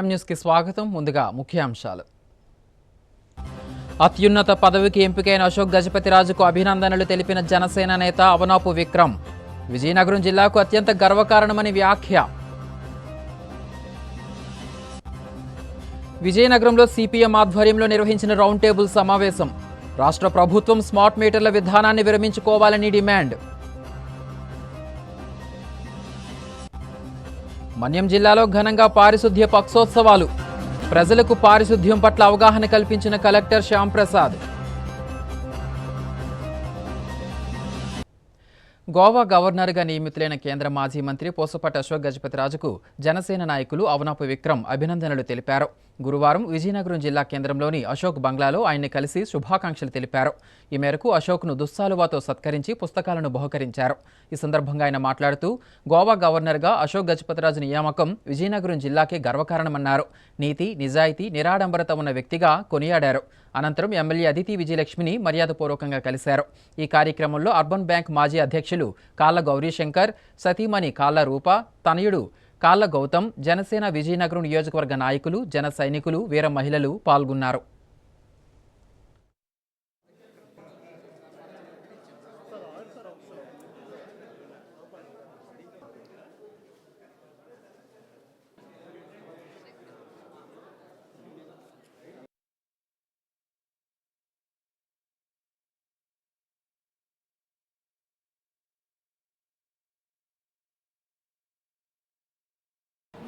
న్యూస్కి స్వాగతం. ముందుగా ముఖ్యాంశాలు. అత్యున్నత పదవికి ఎంపికైన అశోక్ గజపతిరాజుకు అభినందనలు తెలిపిన జనసేన నేత అవనాపు విక్రమ్. విజయనగరం జిల్లాకు అత్యంత గర్వకారణమని వ్యాఖ్య. విజయనగరంలో సిపిఎం ఆధ్వర్యంలో నిర్వహించిన రౌండ్ టేబుల్ సమావేశం. రాష్ట్ర ప్రభుత్వం స్మార్ట్ మీటర్ల విధానాన్ని విరమించుకోవాలని డిమాండ్. మన్యం జిల్లాలో ఘనంగా పారిశుద్ధ్య పక్షోత్సవాలు. ప్రజలకు పారిశుద్ధ్యం పట్ల అవగాహన కల్పించిన కలెక్టర్ శ్యాంప్రసాద్. గోవా గవర్నర్గా నియమితులైన కేంద్ర మాజీ మంత్రి పూసపాటి అశోక్ గజపతిరాజుకు జనసేన నాయకులు అవనాపు విక్రమ్ అభినందనలు తెలిపారు. గురువారం విజయనగరం జిల్లా కేంద్రంలోని అశోక్ బంగ్లాలో ఆయన్ని కలిసి శుభాకాంక్షలు తెలిపారు. ఈ మేరకు అశోక్ను దుస్సాలువాతో సత్కరించి పుస్తకాలను బహుకరించారు. ఈ సందర్భంగా ఆయన మాట్లాడుతూ గోవా గవర్నర్గా అశోక్ గజపతిరాజు నియామకం విజయనగరం జిల్లాకే గర్వకారణమన్నారు. నీతి, నిజాయితీ, నిరాడంబరత ఉన్న వ్యక్తిగా కొనియాడారు. అనంతరం ఎమ్మెల్యే అదితి విజయలక్ష్మిని మర్యాదపూర్వకంగా కలిశారు. ఈ కార్యక్రమంలో అర్బన్ బ్యాంక్ మాజీ అధ్యక్షులు కాళ్ళ గౌరీశంకర్, సతీమణి కాళ్ళ రూప, తనయుడు కాళ్ళ గౌతమ్, జనసేన విజయనగరం నియోజకవర్గ నాయకులు, జన సైనికులు, వీర మహిళలు పాల్గొన్నారు.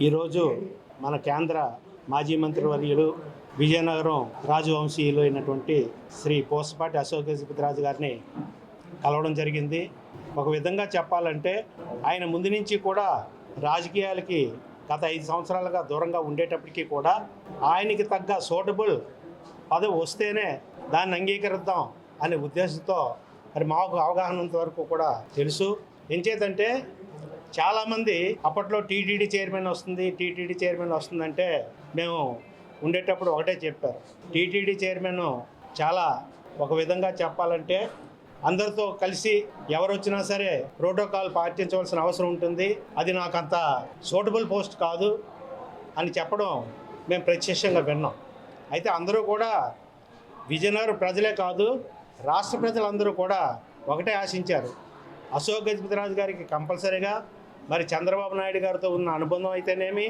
ఈరోజు మన కేంద్ర మాజీ మంత్రివర్యులు విజయనగరం రాజవంశీయులు అయినటువంటి శ్రీ పూసపాటి అశోక్ గజపతిరాజు గారిని కలవడం జరిగింది. ఒక విధంగా చెప్పాలంటే ఆయన ముందు నుంచి కూడా రాజకీయాలకి గత 5 సంవత్సరాలుగా దూరంగా ఉండేటప్పటికీ కూడా ఆయనకి తగ్గ సూటబుల్ పదవి వస్తేనే దాన్ని అంగీకరిద్దాం అనే ఉద్దేశంతో మరి మాకు అవగాహన వరకు కూడా తెలుసు. ఎంచేతంటే చాలామంది అప్పట్లో టీటీడీ చైర్మన్ వస్తుందంటే మేము ఉండేటప్పుడు ఒకటే చెప్పారు. టీటీడీ చైర్మన్ చాలా ఒక విధంగా చెప్పాలంటే అందరితో కలిసి ఎవరు వచ్చినా సరే ప్రోటోకాల్ పాటించవలసిన అవసరం ఉంటుంది. అది నాకు అంత సూటబుల్ పోస్ట్ కాదు అని చెప్పడం మేము ప్రత్యక్షంగా విన్నాం. అయితే అందరూ కూడా విజయనగరం ప్రజలే కాదు, రాష్ట్ర ప్రజలందరూ కూడా ఒకటే ఆశించారు. అశోక్ గజపతిరాజు గారికి కంపల్సరీగా మరి చంద్రబాబు నాయుడు గారితో ఉన్న అనుబంధం అయితేనేమి,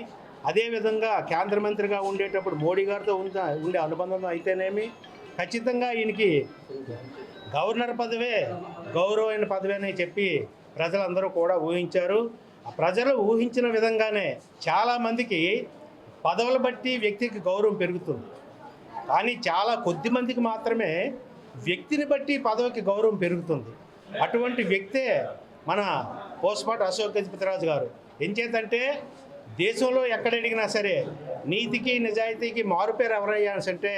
అదేవిధంగా కేంద్ర మంత్రిగా ఉండేటప్పుడు మోడీ గారితో ఉండే అనుబంధం అయితేనేమి, ఖచ్చితంగా ఈయనకి గవర్నర్ పదవే గౌరవమైన పదవి అని చెప్పి ప్రజలందరూ కూడా ఊహించారు. ప్రజలు ఊహించిన విధంగానే చాలామందికి పదవులు బట్టి వ్యక్తికి గౌరవం పెరుగుతుంది. కానీ చాలా కొద్ది మందికి మాత్రమే వ్యక్తిని బట్టి పదవికి గౌరవం పెరుగుతుంది. అటువంటి వ్యక్తే మన పూసపాటి అశోక్ గజపతిరాజు గారు. ఎంచేతంటే దేశంలో ఎక్కడ అడిగినా సరే నీతికి నిజాయితీకి మారుపేరు ఎవరయ్యా అంటే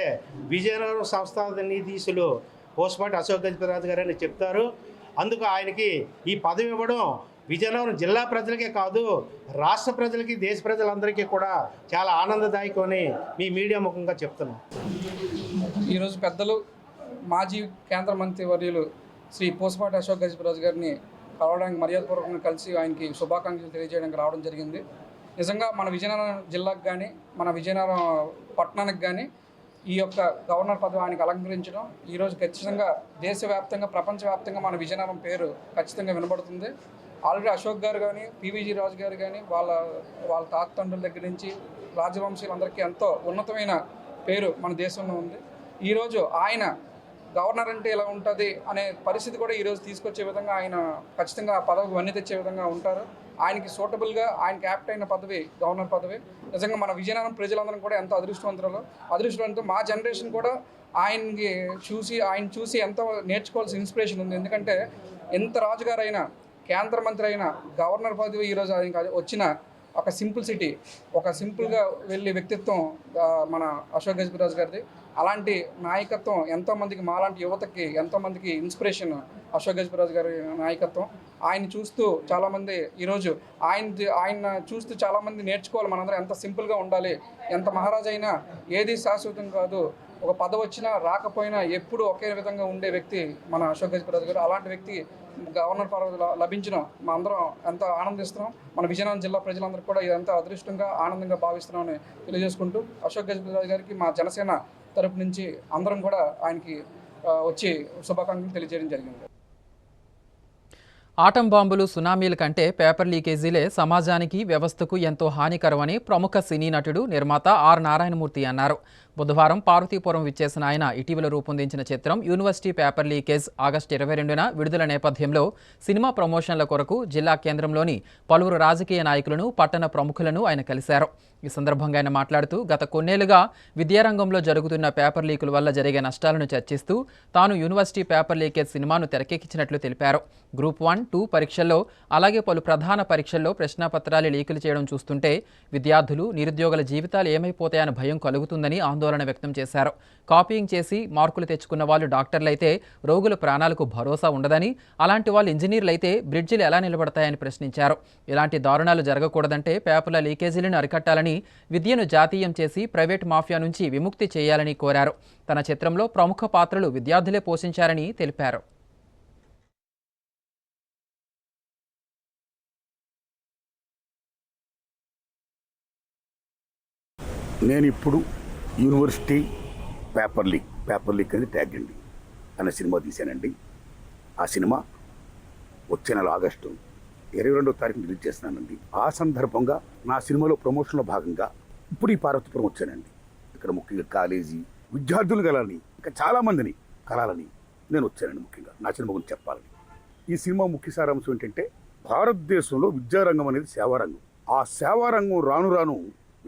విజయనగరం సంస్థాన నీతీశులు పూసపాటి అశోక్ గజపతిరాజు గారు అని చెప్తారు. అందుకు ఆయనకి ఈ పదవి ఇవ్వడం విజయనగరం జిల్లా ప్రజలకే కాదు, రాష్ట్ర ప్రజలకి, దేశ ప్రజలందరికీ కూడా చాలా ఆనందదాయకమని మీ మీడియా ముఖంగా చెప్తున్నాం. ఈరోజు పెద్దలు మాజీ కేంద్ర మంత్రి వర్యులు శ్రీ పూసపాటి అశోక్ గజపతిరాజు గారిని కలవడానికి మర్యాదపూర్వకంగా కలిసి ఆయనకి శుభాకాంక్షలు తెలియజేయడానికి రావడం జరిగింది. నిజంగా మన విజయనగరం జిల్లాకు కానీ మన విజయనగరం పట్టణానికి కానీ ఈ యొక్క గవర్నర్ పదవి ఆయనకి అలంకరించడం ఈరోజు ఖచ్చితంగా దేశవ్యాప్తంగా, ప్రపంచవ్యాప్తంగా మన విజయనగరం పేరు ఖచ్చితంగా వినబడుతుంది. ఆల్రెడీ అశోక్ గారు కానీ, పివిజి రాజు గారు కానీ వాళ్ళ తాతండ్రుల దగ్గర నుంచి రాజవంశీయులందరికీ ఎంతో ఉన్నతమైన పేరు మన దేశంలో ఉంది. ఈరోజు ఆయన గవర్నర్ అంటే ఇలా ఉంటుంది అనే పరిస్థితి కూడా ఈరోజు తీసుకొచ్చే విధంగా ఆయన ఖచ్చితంగా ఆ పదవికి వన్నీ తెచ్చే విధంగా ఉంటారు. ఆయనకి సూటబుల్గా ఆయనకి యాప్ట్ అయిన పదవి గవర్నర్ పదవి. నిజంగా మన విజయనగరం ప్రజలందరం కూడా ఎంతో అదృష్టవంతులు. మా జనరేషన్ కూడా ఆయన చూసి ఎంతో నేర్చుకోవాల్సిన ఇన్స్పిరేషన్ ఉంది. ఎందుకంటే ఎంత రాజుగారైనా, కేంద్ర మంత్రి అయినా, గవర్నర్ పదవి ఈరోజు ఆయనకి వచ్చిన ఒక సింపుల్సిటీ, ఒక సింపుల్గా వెళ్ళే వ్యక్తిత్వం మన అశోక్ గజపతిరాజు గారిది. అలాంటి నాయకత్వం ఎంతోమందికి, మాలాంటి యువతకి ఎంతోమందికి ఇన్స్పిరేషన్ అశోక్ గజపతిరాజు గారి నాయకత్వం. ఆయన చూస్తూ చాలామంది ఈరోజు ఆయన చూస్తూ చాలామంది నేర్చుకోవాలి. మనందరం ఎంత సింపుల్గా ఉండాలి, ఎంత మహారాజు అయినా ఏది శాశ్వతం కాదు, ఒక పదవి వచ్చినా రాకపోయినా ఎప్పుడు ఒకే విధంగా ఉండే వ్యక్తి మన అశోక్ గజపతిరాజు గారు. అలాంటి వ్యక్తి గవర్నర్ పదవి లభించడం మా అందరం ఎంతో ఆనందిస్తున్నాం. మన విజయనగరం జిల్లా ప్రజలందరికీ కూడా ఇదంతా అదృష్టంగా ఆనందంగా భావిస్తున్నామని తెలియజేసుకుంటూ అశోక్ గజపతిరాజు గారికి మా జనసేన తరపు నుంచి అందరం కూడా ఆయనకి వచ్చి శుభాకాంక్షలు తెలియజేయడం జరిగింది. ఆటం బాంబులు, సునామీల కంటే పేపర్ లీకేజీలే సమాజానికి, వ్యవస్థకు ఎంతో హానికరమని ప్రముఖ సినీ నటుడు, నిర్మాత ఆర్ నారాయణమూర్తి అన్నారు. బుధవారం పార్వతీపురం విచ్చేసిన ఆయన ఇటీవల రూపొందించిన చిత్రం యూనివర్సిటీ పేపర్ లీకేజ్ ఆగస్టు 22న విడుదల నేపథ్యంలో సినిమా ప్రమోషన్ల కొరకు జిల్లా కేంద్రంలోని పలువురు రాజకీయ నాయకులను, పట్టణ ప్రముఖులను ఆయన కలిశారు. ఈ సందర్భంగా ఆయన మాట్లాడుతూ గత కొన్నేళ్లుగా విద్యారంగంలో జరుగుతున్న పేపర్ లీకుల వల్ల జరిగే నష్టాలను చర్చిస్తూ తాను యూనివర్సిటీ పేపర్ లీకేజ్ సినిమాను తెరకెక్కించినట్లు తెలిపారు. గ్రూప్ 1, 2 పరీక్షల్లో అలాగే పలు ప్రధాన పరీక్షల్లో ప్రశ్నాపత్రాలు లీకులు చేయడం చూస్తుంటే విద్యార్థులు, నిరుద్యోగుల జీవితాలు ఏమైపోతాయన్న భయం కలుగుతుందని ఆందోళన వ్యక్తం చేశారు. కాపీయింగ్ చేసి మార్కులు తెచ్చుకున్న వాళ్ళు డాక్టర్లైతే రోగుల ప్రాణాలకు భరోసా ఉండదని, అలాంటి వాళ్ళు ఇంజనీర్లైతే బ్రిడ్జిలు ఎలా నిలబడతాయని ప్రశ్నించారు. ఇలాంటి దారుణాలు జరగకూడదంటే పేపర్ల లీకేజీలను అరికట్టాలని, విద్యను జాతీయం చేసి ప్రైవేట్ మాఫియా నుంచి విముక్తి చేయాలని కోరారు. తన చిత్రంలో ప్రముఖ పాత్రలు విద్యార్థులే పోషించారని తెలిపారు. నేను ఇప్పుడు యూనివర్సిటీ పేపర్ లీక్ అని ట్యాగ్ అండి అనే సినిమా తీశానండి. ఆ సినిమా వచ్చే నెల ఆగస్టు 22వ తారీఖున రిలీజ్ చేస్తున్నానండి. ఆ సందర్భంగా నా సినిమాలో ప్రమోషన్లో భాగంగా ఇప్పుడు ఈ పార్వతీపురం వచ్చానండి. ఇక్కడ ముఖ్యంగా కాలేజీ విద్యార్థులు కలాలని, ఇంకా చాలామందిని కలాలని నేను వచ్చానండి. ముఖ్యంగా నా సినిమా గురించి చెప్పాలని. ఈ సినిమా ముఖ్య సారాంశం ఏంటంటే భారతదేశంలో విద్యారంగం అనేది సేవారంగం. ఆ సేవారంగం రాను రాను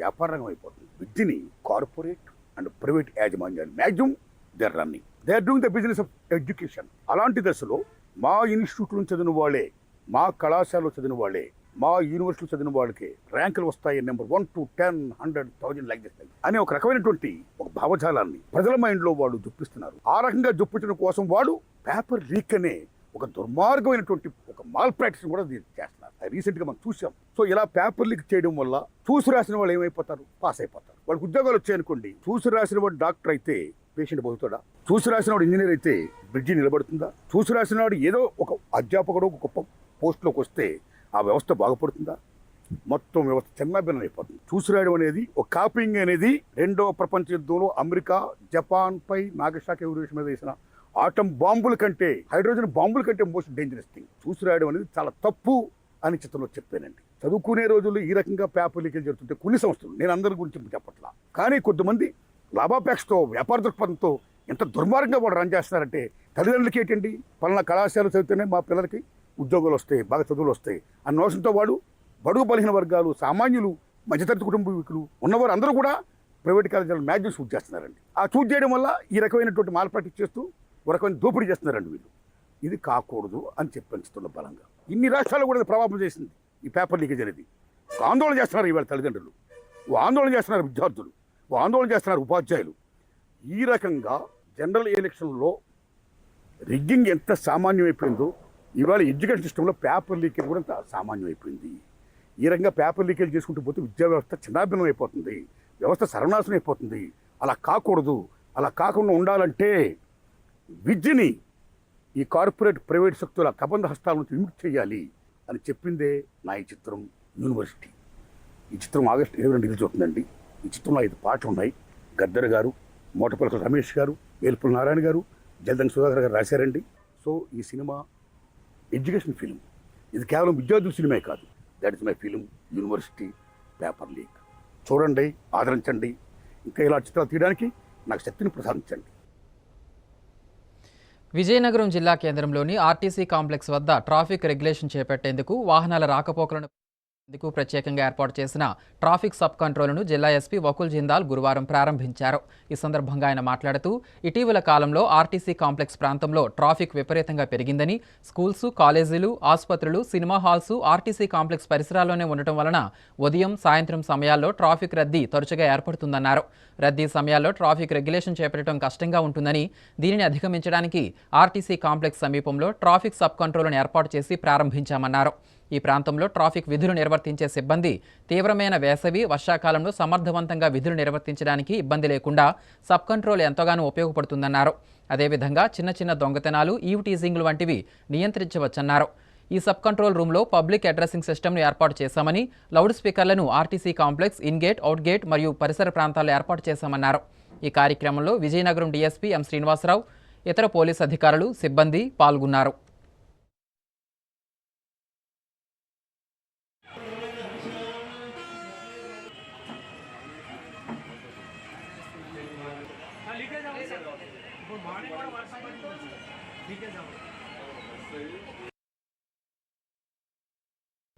వ్యాపార రంగం అయిపోతుంది. విద్యని కార్పొరేట్ అండ్ ప్రైవేట్ యాజమాన్యాలు maximum they are running, they are doing the business of education. అలాంటి దశలో మా ఇన్స్టిట్యూట్లో చదివిన వాళ్ళే, మా కళాశాలలో చదివిన వాళ్ళే, మా యూనివర్సిటీలో చదివిన వాళ్ళకి ర్యాంకులు వస్తాయి, నెంబర్ 1 to 10, 100, 1000 లైక్ చేస్తాయి అనే ఒక రకమైనటువంటి ఒక భావజాలాన్ని ప్రజల మైండ్లో వాళ్ళు జొప్పిస్తున్నారు. ఆ రకంగా జొప్పించడం కోసం వాడు పేపర్ లీక్ అనే ఒక దుర్మార్గమైనటువంటి ఒక మాల్ ప్రాక్టీస్ కూడా చేస్తున్నారు. రీసెంట్గా మనం చూసాం. సో ఇలా పేపర్ లీక్ చేయడం వల్ల చూసి రాసిన వాళ్ళు ఏమైపోతారు? పాస్ అయిపోతారు. వాళ్ళకి ఉద్యోగాలు వచ్చాయనుకోండి, చూసి రాసిన వాడు డాక్టర్ అయితే పేషెంట్ బతుకుతాడా? చూసి రాసిన వాడు ఇంజనీర్ అయితే బ్రిడ్జి నిలబడుతుందా? చూసి రాసిన వాడు ఏదో ఒక అధ్యాపకుడు ఒక గొప్ప పోస్టులోకి వస్తే ఆ వ్యవస్థ బాగుపడుతుందా? మొత్తం వ్యవస్థ చిన్నభిన్నం అయిపోతుంది. చూసి రాయడం అనేది, ఒక కాపీయింగ్ అనేది 2వ ప్రపంచ యుద్ధంలో అమెరికా జపాన్ పై నాగసాకి ఎగురేషన్ మీద వేసిన ఆటం బాంబుల కంటే, హైడ్రోజన్ బాంబుల కంటే మోస్ట్ డేంజరస్ థింగ్. చూసి రాయడం అనేది చాలా తప్పు అని చిత్రంలో చెప్పానండి. చదువుకునే రోజుల్లో ఈ రకంగా పేపర్ లీకేజ్ జరుగుతుంటే కొన్ని సంస్థలు, నేను అందరి గురించి చెప్పట్లా, కానీ కొంతమంది లాభాపేక్షతో, వ్యాపార దృక్పథంతో ఎంత దుర్మార్గంగా వాడు రన్ చేస్తున్నారంటే, తల్లిదండ్రులకి ఏంటండి పలానా కళాశాల చదివితేనే మా పిల్లలకి ఉద్యోగాలు వస్తాయి, బాగా చదువులు వస్తాయి అన్న ఆలోచనతో వాడు బడుగు బలహీన వర్గాలు, సామాన్యులు, మధ్యతరగతి కుటుంబీకులు ఉన్నవారు అందరూ కూడా ప్రైవేట్ కాలేజీలు మ్యాక్సిమం చూస్ చేస్తున్నారండి. ఆ చూస్ చేయడం వల్ల ఈ రకమైనటువంటి మాల్ ప్రాక్టీస్ చేస్తూ ఒక రకమైన దోపిడీ చేస్తున్నారండి వీళ్ళు. ఇది కాకూడదు అని చెప్పిస్తున్న బలంగా ఇన్ని రాష్ట్రాలు కూడా ప్రభావం చేసింది ఈ పేపర్ లీకేజ్ అనేది. ఆందోళన చేస్తున్నారు ఇవాళ తల్లిదండ్రులు, ఆందోళన చేస్తున్నారు విద్యార్థులు, ఆందోళన చేస్తున్నారు ఉపాధ్యాయులు. ఈ రకంగా జనరల్ ఎలక్షన్లో రిగ్గింగ్ ఎంత సామాన్యమైపోయిందో ఇవాళ ఎడ్యుకేషన్ సిస్టంలో పేపర్ లీకేజ్ కూడా అంత సామాన్యమైపోయింది. ఈ రకంగా పేపర్ లీకేజ్ చేసుకుంటూ పోతే విద్యా వ్యవస్థ చిన్నాభిన్నం అయిపోతుంది, వ్యవస్థ సర్వనాశనం అయిపోతుంది. అలా కాకూడదు. అలా కాకుండా ఉండాలంటే విద్యని ఈ కార్పొరేట్ ప్రైవేట్ శక్తుల కబంధ హస్తాల నుంచి విముక్తి చేయాలి అని చెప్పిందే నా ఈ చిత్రం యూనివర్సిటీ. ఈ చిత్రం ఆగస్టు 22 రిలీజ్ అవుతుందండి. ఈ చిత్రంలో 5 పాటలు ఉన్నాయి. గద్దర్ గారు, మోటపల్లి రమేష్ గారు, వేల్పుల నారాయణ గారు, జల్దంగి సుధాకర్ గారు రాశారండి. సో ఈ సినిమా ఎడ్యుకేషన్ ఫిలిం. ఇది కేవలం విద్యార్థుల సినిమా కాదు. That is my film university paper leak. చూడండి, ఆదరించండి. ఇంకా ఇలా చిత్రాలు తీయడానికి నాకు శక్తిని ప్రసాదించండి. విజయనగరం జిల్లా కేంద్రంలోని ఆర్టీసీ కాంప్లెక్స్ వద్ద ట్రాఫిక్ రెగ్యులేషన్ చేపట్టేందుకు, వాహనాల రాకపోకలను ప్రత్యేకంగా ఏర్పాటు చేసిన ట్రాఫిక్ సబ్ కంట్రోల్ను జిల్లా ఎస్పీ వకుల్ జిందాల్ గురువారం ప్రారంభించారు. ఈ సందర్భంగా ఆయన మాట్లాడుతూ, ఇటీవల కాలంలో ఆర్టీసీ కాంప్లెక్స్ ప్రాంతంలో ట్రాఫిక్ విపరీతంగా పెరిగిందని, స్కూల్స్, కాలేజీలు, ఆసుపత్రులు, సినిమా హాల్స్ ఆర్టీసీ కాంప్లెక్స్ పరిసరాల్లోనే ఉండటం వలన ఉదయం, సాయంత్రం సమయాల్లో ట్రాఫిక్ రద్దీ తరచుగా ఏర్పడుతుందన్నారు. రద్దీ సమయాల్లో ట్రాఫిక్ రెగ్యులేషన్ చేపట్టడం కష్టంగా ఉంటుందని, దీనిని అధిగమించడానికి ఆర్టీసీ కాంప్లెక్స్ సమీపంలో ట్రాఫిక్ సబ్ కంట్రోల్ను ఏర్పాటు చేసి ప్రారంభించామన్నారు. ఈ ప్రాంతంలో ట్రాఫిక్ విధులు నిర్వర్తించే సిబ్బంది తీవ్రమైన వేసవి, వర్షాకాలంలో సమర్థవంతంగా విధులు నిర్వర్తించడానికి ఇబ్బంది లేకుండా సబ్ కంట్రోల్ ఎంతగానో ఉపయోగపడుతుందన్నారు. అదేవిధంగా చిన్న చిన్న దొంగతనాలు, ఈవ్ టీజింగ్లు వంటివి నియంత్రించవచ్చన్నారు. ఈ సబ్ కంట్రోల్ రూమ్లో పబ్లిక్ అడ్రసింగ్ సిస్టమ్ను ఏర్పాటు చేశామని, loud స్పీకర్లను RTC complex, ingate, out gate మరియు పరిసర ప్రాంతాల్లో ఏర్పాటు చేశామన్నారు. ఈ కార్యక్రమంలో విజయనగరం డీఎస్పీ ఎం శ్రీనివాసరావు, ఇతర పోలీసు అధికారులు, సిబ్బంది పాల్గొన్నారు.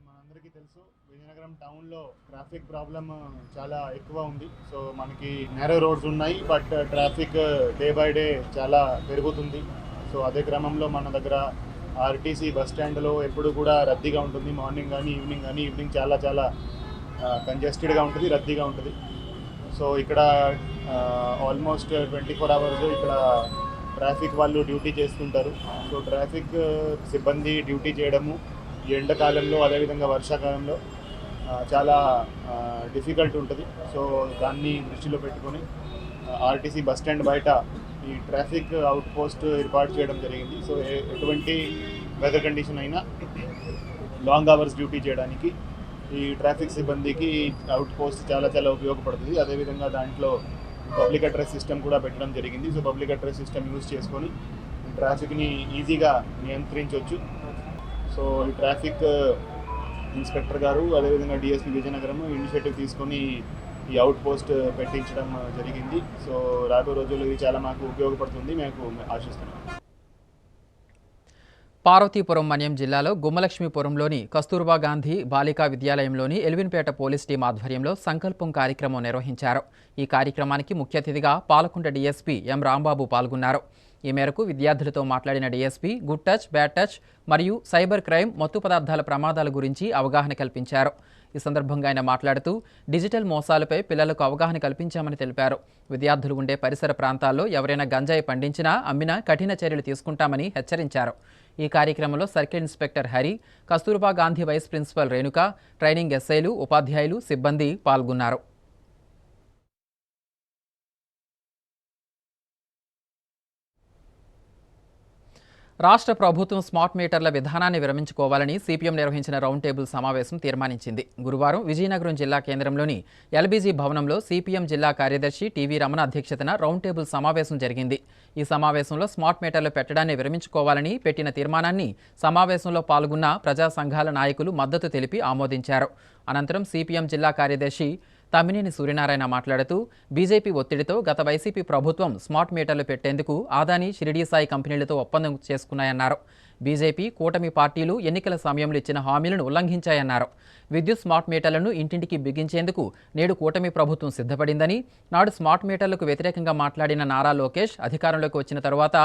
మనందరికీ తెలుసు, విజయనగరం టౌన్లో ట్రాఫిక్ ప్రాబ్లమ్ చాలా ఎక్కువ ఉంది. సో మనకి నేరో రోడ్స్ ఉన్నాయి, but traffic day by day చాలా పెరుగుతుంది. సో అదే క్రమంలో మన దగ్గర ఆర్టీసీ బస్ స్టాండ్లో ఎప్పుడు కూడా రద్దీగా ఉంటుంది. మార్నింగ్ కానీ ఈవినింగ్ చాలా చాలా కంజెస్టెడ్గా ఉంటుంది, రద్దీగా ఉంటుంది. సో ఇక్కడ ఆల్మోస్ట్ 24 hours ఇక్కడ ట్రాఫిక్ వాళ్ళు డ్యూటీ చేస్తుంటారు. సో ట్రాఫిక్ సిబ్బంది డ్యూటీ చేయడము ఈ ఎండాకాలంలో, అదేవిధంగా వర్షాకాలంలో చాలా డిఫికల్ట్ ఉంటుంది. సో దాన్ని దృష్టిలో పెట్టుకొని ఆర్టీసీ బస్ స్టాండ్ బయట ఈ ట్రాఫిక్ అవుట్ పోస్ట్ ఏర్పాటు చేయడం జరిగింది. సో ఎటువంటి వెదర్ కండిషన్ అయినా లాంగ్ అవర్స్ డ్యూటీ చేయడానికి ఈ ట్రాఫిక్ సిబ్బందికి అవుట్ పోస్ట్ చాలా చాలా ఉపయోగపడుతుంది. అదేవిధంగా దాంట్లో పబ్లిక్ అడ్రస్ సిస్టమ్ కూడా పెట్టడం జరిగింది. So public address system use చేసుకొని ట్రాఫిక్ని ఈజీగా నియంత్రించవచ్చు. సో ఈ ట్రాఫిక్ ఇన్స్పెక్టర్ గారు, అదేవిధంగా డిఎస్పీ విజయనగరం ఇనిషియేటివ్ తీసుకొని ఈ అవుట్ పోస్ట్ పెట్టించడం జరిగింది. సో రాబోయే రోజుల్లో ఇది చాలా మాకు ఉపయోగపడుతుంది మేము ఆశిస్తున్నాం. పార్వతీపురం మన్యం జిల్లాలో గుమ్మలక్ష్మీపురంలోని కస్తూర్బా గాంధీ బాలికా విద్యాలయంలోని ఎల్విన్పేట పోలీస్ టీం ఆధ్వర్యంలో సంకల్పం కార్యక్రమం నిర్వహించారు. ఈ కార్యక్రమానికి ముఖ్య అతిథిగా పాలకుంట డీఎస్పీ ఎం రాంబాబు పాల్గొన్నారు. ఈ మేరకు విద్యార్థులతో మాట్లాడిన DSP good touch, bad touch మరియు సైబర్ క్రైమ్, మత్తు పదార్థాల ప్రమాదాల గురించి అవగాహన కల్పించారు. ఈ సందర్భంగా ఆయన మాట్లాడుతూ డిజిటల్ మోసాలపై పిల్లలకు అవగాహన కల్పించామని తెలిపారు. విద్యార్థులు ఉండే పరిసర ప్రాంతాల్లో ఎవరైనా గంజాయి పండించినా, అమ్మినా కఠిన చర్యలు తీసుకుంటామని హెచ్చరించారు. ఈ కార్యక్రమంలో circle inspector Hari, Kasturba Gandhi vice principal Renuka, training ఎస్ఐలు, ఉపాధ్యాయులు, సిబ్బంది పాల్గొన్నారు. రాష్ట్ర ప్రభుత్వం స్మార్ట్ మీటర్ల విధానాన్ని విరమించుకోవాలని సిపిఎం నిర్వహించిన రౌండ్ టేబుల్ సమావేశం తీర్మానించింది. గురువారం విజయనగరం జిల్లా కేంద్రంలోని ఎల్బీజీ భవనంలో సిపిఎం జిల్లా కార్యదర్శి టీవీ రమణ అధ్యక్షతన రౌండ్ టేబుల్ సమావేశం జరిగింది. ఈ సమావేశంలో స్మార్ట్ మీటర్లు పెట్టడాన్ని విరమించుకోవాలని పెట్టిన తీర్మానాన్ని సమావేశంలో పాల్గొన్న ప్రజా సంఘాల నాయకులు మద్దతు తెలిపి ఆమోదించారు. అనంతరం సిపిఎం జిల్లా కార్యదర్శి తమ్మినేని సూర్యనారాయణ మాట్లాడుతూ బీజేపీ ఒత్తిడితో గత వైసీపీ ప్రభుత్వం స్మార్ట్ మీటర్లు పెట్టేందుకు ఆదాని, షిరిడీ సాయి కంపెనీలతో ఒప్పందం చేసుకున్నాయన్నారు. బీజేపీ, కూటమి పార్టీలు ఎన్నికల సమయంలో ఇచ్చిన హామీలను ఉల్లంఘించాయన్నారు. విద్యుత్ స్మార్ట్ మీటర్లను ఇంటింటికి బిగించేందుకు నేడు కూటమి ప్రభుత్వం సిద్ధపడిందని, నాడు స్మార్ట్ మీటర్లకు వ్యతిరేకంగా మాట్లాడిన నారా లోకేష్ అధికారంలోకి వచ్చిన తరువాత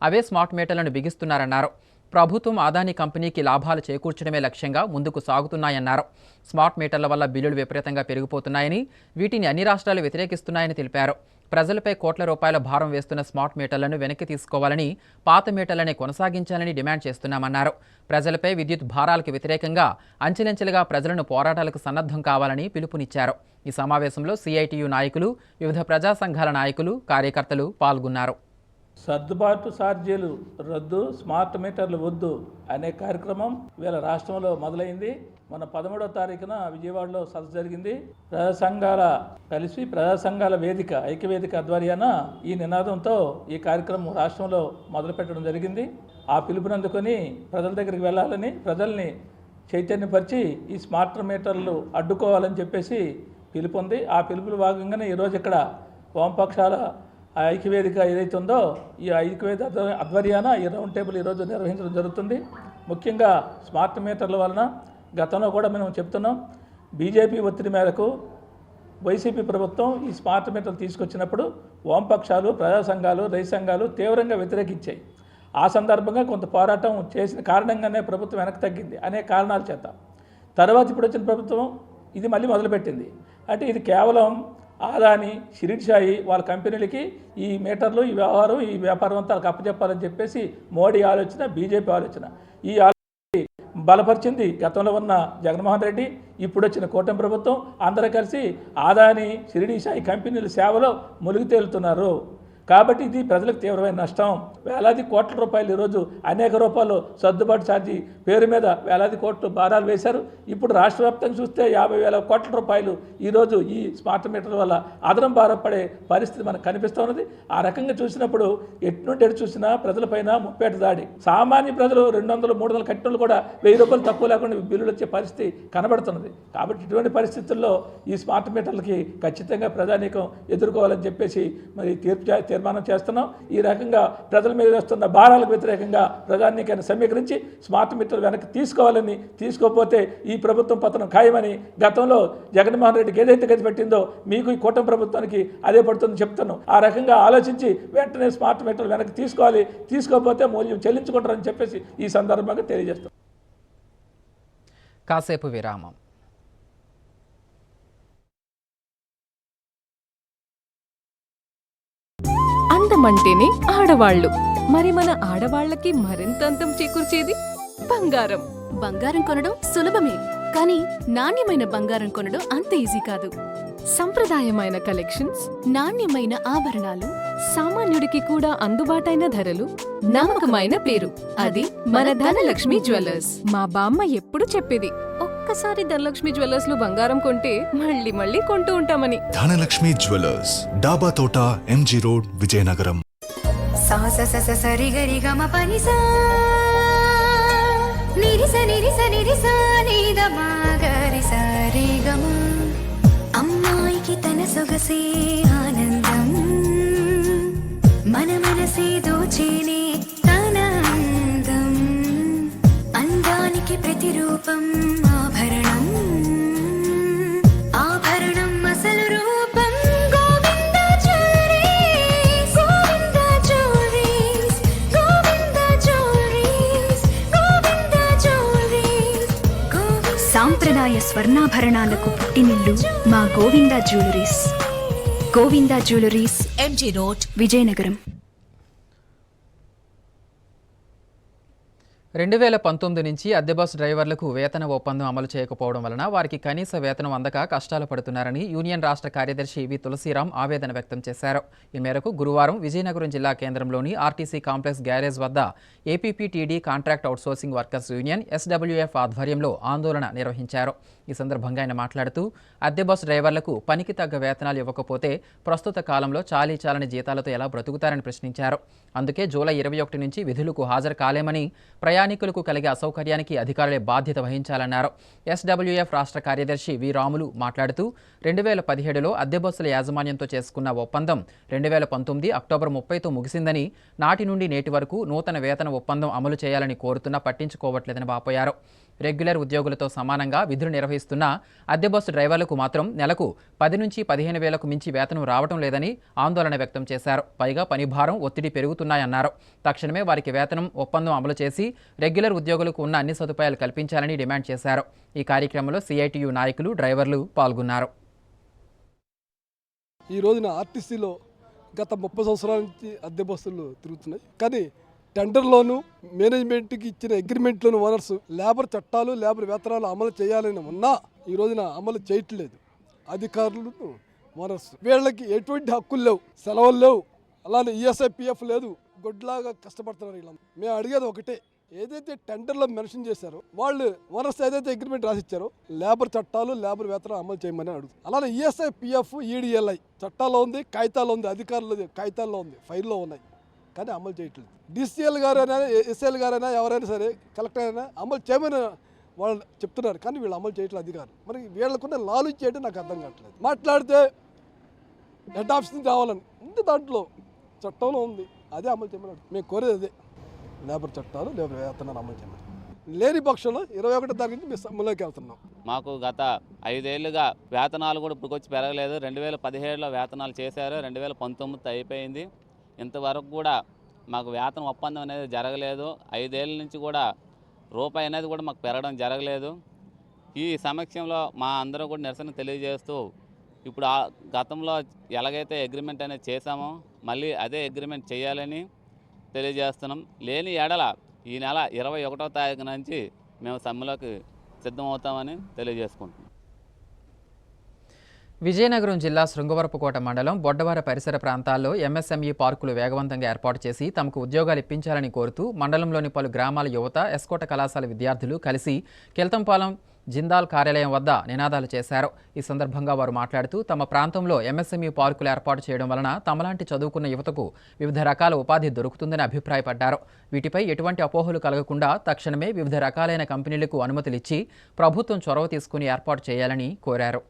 అవే స్మార్ట్ మీటర్లను బిగిస్తున్నారన్నారు. ప్రభుత్వం ఆదాని కంపెనీకి లాభాలు చేకూర్చడమే లక్ష్యంగా ముందుకు సాగుతున్నాయన్నారు. స్మార్ట్ మీటర్ల వల్ల బిల్లులు విపరీతంగా పెరిగిపోతున్నాయని, వీటిని అన్ని రాష్ట్రాలు వ్యతిరేకిస్తున్నాయని తెలిపారు. ప్రజలపై కోట్ల రూపాయల భారం వేస్తున్న స్మార్ట్ మీటర్లను వెనక్కి తీసుకోవాలని, పాత మీటర్లనే కొనసాగించాలని డిమాండ్ చేస్తున్నామన్నారు. ప్రజలపై విద్యుత్ భారాలకు వ్యతిరేకంగా అంచెలంచెలుగా ప్రజలను పోరాటాలకు సన్నద్ధం కావాలని పిలుపునిచ్చారు. ఈ సమావేశంలో సిఐటియు నాయకులు, వివిధ ప్రజా సంఘాల నాయకులు, కార్యకర్తలు పాల్గొన్నారు. సర్దుబాటు ఛార్జీలు రద్దు, స్మార్ట్ మీటర్లు వద్దు అనే కార్యక్రమం వీళ్ళ రాష్ట్రంలో మొదలైంది. మన 13వ తారీఖున విజయవాడలో సదస్సు జరిగింది. ప్రజా సంఘాల వేదిక, ఐక్యవేదిక ఆధ్వర్యాన ఈ నినాదంతో ఈ కార్యక్రమం రాష్ట్రంలో మొదలుపెట్టడం జరిగింది. ఆ పిలుపునందుకొని ప్రజల దగ్గరికి వెళ్ళాలని, ప్రజల్ని చైతన్యపరిచి ఈ స్మార్ట్ మీటర్లు అడ్డుకోవాలని చెప్పేసి పిలుపు ఉంది. ఆ పిలుపులో భాగంగానే ఈరోజు ఇక్కడ వామపక్షాల ఐక్యవేదిక ఏదైతే ఉందో ఈ ఐక్యవేదిక ఆధ్వర్యాన ఈ రౌండ్ టేబుల్ ఈరోజు నిర్వహించడం జరుగుతుంది. ముఖ్యంగా స్మార్ట్ మీటర్ల వలన గతంలో కూడా మేము చెప్తున్నాం, బీజేపీ ఒత్తిడి మేరకు వైసీపీ ప్రభుత్వం ఈ స్మార్ట్ మీటర్లు తీసుకొచ్చినప్పుడు వామపక్షాలు, ప్రజా సంఘాలు, రైతు సంఘాలు తీవ్రంగా వ్యతిరేకించాయి. ఆ సందర్భంగా కొంత పోరాటం చేసిన కారణంగానే ప్రభుత్వం వెనక్కి తగ్గింది అనే కారణాల చేత. తర్వాత ఇప్పుడు వచ్చిన ప్రభుత్వం ఇది మళ్ళీ మొదలుపెట్టింది. అంటే ఇది కేవలం ఆదాని, షిరిడీ సాయి వాళ్ళ కంపెనీలకి ఈ మీటర్లు, ఈ వ్యవహారం, ఈ వ్యాపారం అంతా అప్పచెప్పాలని చెప్పేసి మోడీ ఆలోచన, బీజేపీ ఆలోచన. ఈ ఆలోచన బలపరిచింది గతంలో ఉన్న జగన్మోహన్ రెడ్డి, ఇప్పుడు వచ్చిన కూటమి ప్రభుత్వం. అందరూ కలిసి ఆదాని, షిరిడీ సాయి కంపెనీల సేవలో మునిగి తేలుతున్నారు. కాబట్టి ఇది ప్రజలకు తీవ్రమైన నష్టం. వేలాది కోట్ల రూపాయలు ఈరోజు అనేక రూపాయలు సర్దుబాటు ఛార్జీ పేరు మీద వేలాది కోట్లు భారాలు వేశారు. ఇప్పుడు రాష్ట్ర వ్యాప్తంగా చూస్తే 50,000 కోట్ల రూపాయలు ఈరోజు ఈ స్మార్ట్ మీటర్ వల్ల అదనం భారం పడే పరిస్థితి మనకు కనిపిస్తూ ఉన్నది. ఆ రకంగా చూసినప్పుడు ఎటు నుండి ఎటు చూసినా ప్రజలపైన ముప్పేట దాడి. సామాన్య ప్రజలు 200-300 కట్టినలు కూడా 1000 రూపాయలు తక్కువ లేకుండా బిల్లులు వచ్చే పరిస్థితి కనబడుతున్నది. కాబట్టి ఇటువంటి పరిస్థితుల్లో ఈ స్మార్ట్ మీటర్లకి ఖచ్చితంగా ప్రజానీకం ఎదుర్కోవాలని చెప్పేసి మరి తీర్మానం చేస్తున్నాం. ఈ రకంగా ప్రజల మీద వేస్తున్న భారాలకు వ్యతిరేకంగా ప్రజానీకాన్ని సమీకరించి స్మార్ట్ మీటర్లు వెనక్కి తీసుకోవాలని, తీసుకోకపోతే ఈ ప్రభుత్వం పతనం ఖాయమని గతంలో జగన్మోహన్ రెడ్డికి ఏదైతే గతి పెట్టిందో మీకు ఈ కూటమి ప్రభుత్వానికి అదే పడుతుందని చెప్తున్నాం. ఆ రకంగా ఆలోచించి వెంటనే స్మార్ట్ మీటర్లు వెనక్కి తీసుకోవాలి, తీసుకోకపోతే మూల్యం చెల్లించుకుంటారని చెప్పేసి ఈ సందర్భంగా తెలియజేస్తాం. కాసేపు విరామం. అందమంటేనే ఆడవాళ్ళు, మరి మన ఆడవాళ్ళకి మరింత అందం చేకూర్చేది బంగారం. బంగారం కొనడం సులభమే, కానీ నాణ్యమైన బంగారం కొనడం అంత ఈజీ కాదు. సంప్రదాయమైన కలెక్షన్స్, నాణ్యమైన ఆభరణాలు, సామాన్యుడికి కూడా అందుబాటైన ధరలు, నమ్మకమైన పేరు, అది మన ధనలక్ష్మి జ్యువెలర్స్. మా బామ్మ ఎప్పుడు చెప్పేది, ఒక్కసారి ధనలక్ష్మి జ్యువెలర్స్ లో బంగారం కొంటే మళ్ళీ మళ్ళీ కొంటూ ఉంటామని. ధనలక్ష్మి జ్యువెలర్స్, డాబా తోట, ఎంజీ రోడ్, విజయనగరం. అమ్మాయికి తన సొగసే ఆనందం, మన మనసే దోచేనే తన అందం, అందానికి ప్రతిరూపం ఆభరణం, ఆభరణం అసలు రూపం Govinda jewelleries, Govinda jewelleries, Govinda jewelleries, Govinda jewelleries. సాంప్రదాయ స్వర్ణాభరణాలకు పుట్టినిల్లు మా Govinda jewelleries. Govinda jewelleries, MG road, Vizianagaram. 2019 నుంచి అద్దె బస్ డ్రైవర్లకు వేతన ఒప్పందం అమలు చేయకపోవడం వలన వారికి కనీస వేతనం అందక కష్టాలు పడుతున్నారని యూనియన్ రాష్ట్ర కార్యదర్శి వి తులసిరాం ఆవేదన వ్యక్తం చేశారు. ఈ మేరకు గురువారం విజయనగరం జిల్లా కేంద్రంలోని ఆర్టీసీ కాంప్లెక్స్ గ్యారేజ్ వద్ద APPTD contract outsourcing workers union SWF ఆధ్వర్యంలో ఆందోళన నిర్వహించారు. ఈ సందర్భంగా ఆయన మాట్లాడుతూ అద్దె బస్ డ్రైవర్లకు పనికి తగ్గ వేతనాలు ఇవ్వకపోతే ప్రస్తుత కాలంలో చాలీచాలని జీతాలతో ఎలా బ్రతుకుతారని ప్రశ్నించారు. అందుకే జూలై 21 నుంచి విధులకు హాజరు కాలేమని, ప్రయాణికులకు కలిగే అసౌకర్యానికి అధికారులే బాధ్యత వహించాలన్నారు. ఎస్డబ్ల్యూఎఫ్ రాష్ట్ర కార్యదర్శి వి రాములు మాట్లాడుతూ 2017లో అద్దె బస్సుల యాజమాన్యంతో చేసుకున్న ఒప్పందం 2019 అక్టోబర్ 30తో ముగిసిందని, నాటి నుండి నేటి వరకు నూతన వేతన ఒప్పందం అమలు చేయాలని కోరుతున్నా పట్టించుకోవట్లేదని వాపోయారు. రెగ్యులర్ ఉద్యోగులతో సమానంగా విధులు నిర్వహిస్తున్న అద్దె బస్సు డ్రైవర్లకు మాత్రం నెలకు 10 నుంచి 15 వేలకు మించి వేతనం రావడం లేదని ఆందోళన వ్యక్తం చేశారు. పైగా పని భారం, ఒత్తిడి పెరుగుతున్నాయన్నారు. తక్షణమే వారికి వేతనం ఒప్పందం అమలు చేసి రెగ్యులర్ ఉద్యోగులకు ఉన్న అన్ని సదుపాయాలు కల్పించాలని డిమాండ్ చేశారు. ఈ కార్యక్రమంలో సిఐటియు నాయకులు, డ్రైవర్లు పాల్గొన్నారు. ఈ రోజున ఆర్టీసీలో గత 30 సంవత్సరాల నుంచి అద్దె బస్సులు తిరుగుతున్నాయి. కానీ టెండర్లోను మేనేజ్మెంట్కి ఇచ్చిన అగ్రిమెంట్లోను ఓనర్స్ లేబర్ చట్టాలు, లేబర్ వేతనాలు అమలు చేయాలని ఉన్నా ఈ రోజున అమలు చేయట్లేదు. అధికారులు, ఓనర్స్ వీళ్ళకి ఎటువంటి హక్కులు లేవు, సెలవులు లేవు, అలానే ఈఎస్ఐపిఎఫ్ లేదు. గొడ్లాగా కష్టపడుతున్నారు వీళ్ళందరూ. మేము అడిగేది ఒకటే, ఏదైతే టెండర్లో మెన్షన్ చేశారో వాళ్ళు ఓనర్స్ ఏదైతే అగ్రిమెంట్ రాసిచ్చారో లేబర్ చట్టాలు, లేబర్ వేతనాలు అమలు చేయమని అడుగుతారు. అలానే ఈఎస్ఐపిఎఫ్, ఈడిఎల్ఐ చట్టాల్లో ఉంది, కాగితాల్లో ఉంది, అధికారులు కాగితాల్లో ఉంది, ఫైల్లో ఉన్నాయి, కానీ అమలు చేయట్లేదు. డిసిఎల్ గారైనా, ఎస్ఎల్ గారైనా, ఎవరైనా సరే, కలెక్టర్ అయినా అమలు చేయమని వాళ్ళు చెప్తున్నారు, కానీ వీళ్ళు అమలు చేయట్లేదు అధికారులు. మరి వీళ్ళకున్న లాలు చేయడం నాకు అర్థం కావట్లేదు. మాట్లాడితే హెడ్ ఆఫీస్ నుంచి రావాలని ఉంది, దాంట్లో చట్టంలో ఉంది, అదే అమలు చేయమని మేము కోరేది అదే, లేబర్ చట్టాలు, లేబర్ వేతనాలు అమలు చేయమని. లేని పక్షంలో 21వ తారీఖు నుంచి మేము సమ్మెలోకి వెళ్తున్నాం. మాకు గత 5 ఏళ్ళుగా వేతనాలు కూడా ఇప్పటికొచ్చి పెరగలేదు. 2017లో వేతనాలు చేశారు, 2019 అయిపోయింది. ఇంతవరకు కూడా మాకు వేతన ఒప్పందం అనేది జరగలేదు. 5 ఏళ్ళ నుంచి కూడా రూపాయి అనేది కూడా మాకు పెరగడం జరగలేదు. ఈ సమక్షంలో మా అందరూ కూడా నిరసన తెలియజేస్తూ ఇప్పుడు గతంలో ఎలాగైతే అగ్రిమెంట్ అనేది చేశామో మళ్ళీ అదే అగ్రిమెంట్ చేయాలని తెలియజేస్తున్నాం. లేని ఎడల ఈ నెల 21వ తారీఖు నుంచి మేము సమ్మెలోకి సిద్ధమవుతామని తెలియజేసుకుంటున్నాం. విజయనగరం జిల్లా శృంగవరపుకోట మండలం బొడ్డవార పరిసర ప్రాంతాల్లో ఎంఎస్ఎంఈ పార్కులు వేగవంతంగా ఏర్పాటు చేసి తమకు ఉద్యోగాలు ఇప్పించాలని కోరుతూ మండలంలోని పలు గ్రామాల యువత ఎస్కోట కళాశాల విద్యార్థులు కలిసి కెల్తంపాలెం జిందాల్ కార్యాలయం వద్ద నినాదాలు చేశారు. ఈ సందర్భంగా వారు మాట్లాడుతూ తమ ప్రాంతంలో ఎంఎస్ఎంఈ పార్కులు ఏర్పాటు చేయడం వలన తమలాంటి చదువుకున్న యువతకు వివిధ రకాల ఉపాధి దొరుకుతుందని అభిప్రాయపడ్డారు. వీటిపై ఎటువంటి అపోహలు కలగకుండా తక్షణమే వివిధ రకాలైన కంపెనీలకు అనుమతులిచ్చి ప్రభుత్వం చొరవ తీసుకుని ఏర్పాటు చేయాలని కోరారు.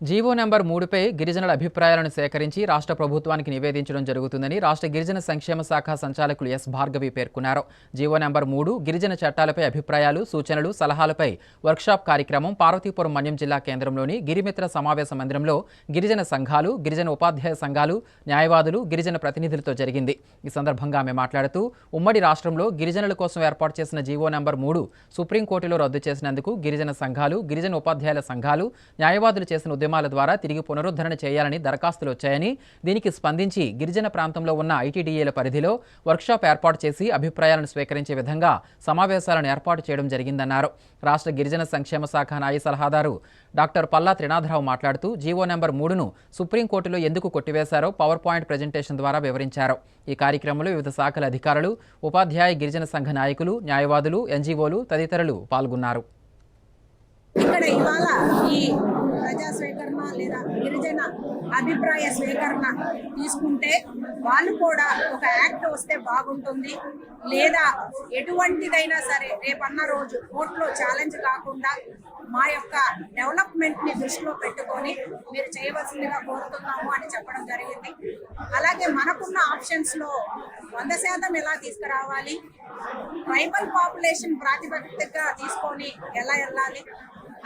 జీవో నెంబర్ 3పై గిరిజనుల అభిప్రాయాలను సేకరించి రాష్ట్ర ప్రభుత్వానికి నివేదించడం జరుగుతుందని రాష్ట్ర గిరిజన సంక్షేమ శాఖ సంచాలకులు ఎస్ భార్గవి పేర్కొన్నారు. జీవో నెంబర్ 3 గిరిజన చట్టాలపై అభిప్రాయాలు, సూచనలు, సలహాలపై వర్క్షాప్ కార్యక్రమం పార్వతీపురం మన్యం జిల్లా కేంద్రంలోని గిరిమిత్ర సమావేశ మందిరంలో గిరిజన సంఘాలు, గిరిజన ఉపాధ్యాయ సంఘాలు, న్యాయవాదులు, గిరిజన ప్రతినిధులతో జరిగింది. ఈ సందర్భంగా ఆమె మాట్లాడుతూ ఉమ్మడి రాష్ట్రంలో గిరిజనుల కోసం ఏర్పాటు చేసిన జీవో నెంబర్ 3 సుప్రీంకోర్టులో రద్దు చేసినందుకు గిరిజన సంఘాలు, గిరిజన ఉపాధ్యాయుల సంఘాలు, న్యాయవాదులు చేసిన ఉద్యమాల ద్వారా తిరిగి పునరుద్ధరణ చేయాలని దరఖాస్తులు వచ్చాయని, దీనికి స్పందించి గిరిజన ప్రాంతంలో ఉన్న ఐటీడీఏల పరిధిలో వర్క్షాప్ ఏర్పాటు చేసి అభిప్రాయాలను స్వీకరించే విధంగా సమావేశాలను ఏర్పాటు చేయడం జరిగిందన్నారు. రాష్ట్ర గిరిజన సంక్షేమ శాఖ న్యాయ సలహాదారు డాక్టర్ పల్లా త్రినాథరావు మాట్లాడుతూ జీవో నెంబర్ 3ను సుప్రీంకోర్టులో ఎందుకు కొట్టివేశారో పవర్ పాయింట్ ప్రజెంటేషన్ ద్వారా వివరించారు. ఈ కార్యక్రమంలో వివిధ శాఖల అధికారులు, ఉపాధ్యాయ గిరిజన సంఘ నాయకులు, న్యాయవాదులు, ఎన్జీఓలు తదితరులు పాల్గొన్నారు. ఇక్కడ ఇవాళ ఈ ప్రజా స్వీకరణ లేదా గిరిజన అభిప్రాయ స్వీకరణ తీసుకుంటే వాళ్ళు కూడా ఒక యాక్ట్ వస్తే బాగుంటుంది, లేదా ఎటువంటిదైనా సరే రేపన్న రోజు కోర్టులో ఛాలెంజ్ కాకుండా మా యొక్క డెవలప్మెంట్ని దృష్టిలో పెట్టుకొని మీరు చేయవలసిందిగా కోరుతున్నాము అని చెప్పడం జరిగింది. అలాగే మనకున్న ఆప్షన్స్లో 100% ఎలా తీసుకురావాలి, ట్రైబల్ పాపులేషన్ ప్రాతిపదికగా తీసుకొని ఎలా వెళ్ళాలి,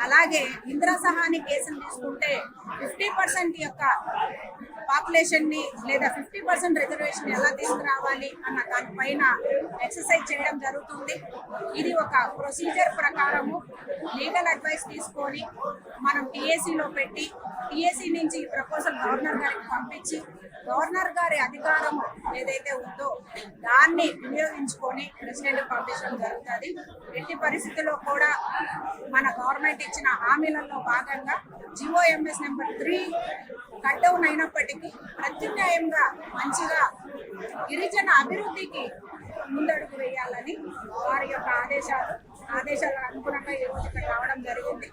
అలాగే ఇందిరా సహాని కేసులు తీసుకుంటే 50% యొక్క పాపులేషన్ని లేదా 50% రిజర్వేషన్ ఎలా తీసుకురావాలి అన్న దానిపైన ఎక్సర్సైజ్ చేయడం జరుగుతుంది. ఇది ఒక ప్రొసీజర్ ప్రకారము లీగల్ అడ్వైస్ తీసుకొని మనం టీఏసీలో పెట్టి టీఏసీ నుంచి ఈ ప్రపోజల్ గవర్నర్ గారికి పంపించి గవర్నర్ గారి అధికారం ఏదైతే ఉందో దాన్ని వినియోగించుకొని ప్రెసిడెంట్ పంపించడం జరుగుతుంది. ఎట్టి పరిస్థితుల్లో కూడా మన గవర్నమెంట్ ఇచ్చిన హామీలలో భాగంగా జిఓఎంఎస్ నెంబర్ 3 కట్ డౌన్ అయినప్పటికీ ప్రత్యామ్నాయంగా మంచిగా గిరిజన అభివృద్ధికి ముందడుగు వేయాలని వారి యొక్క ఆదేశాలకు అనుగుణంగా ఈరోజు ఇక్కడ రావడం జరిగింది.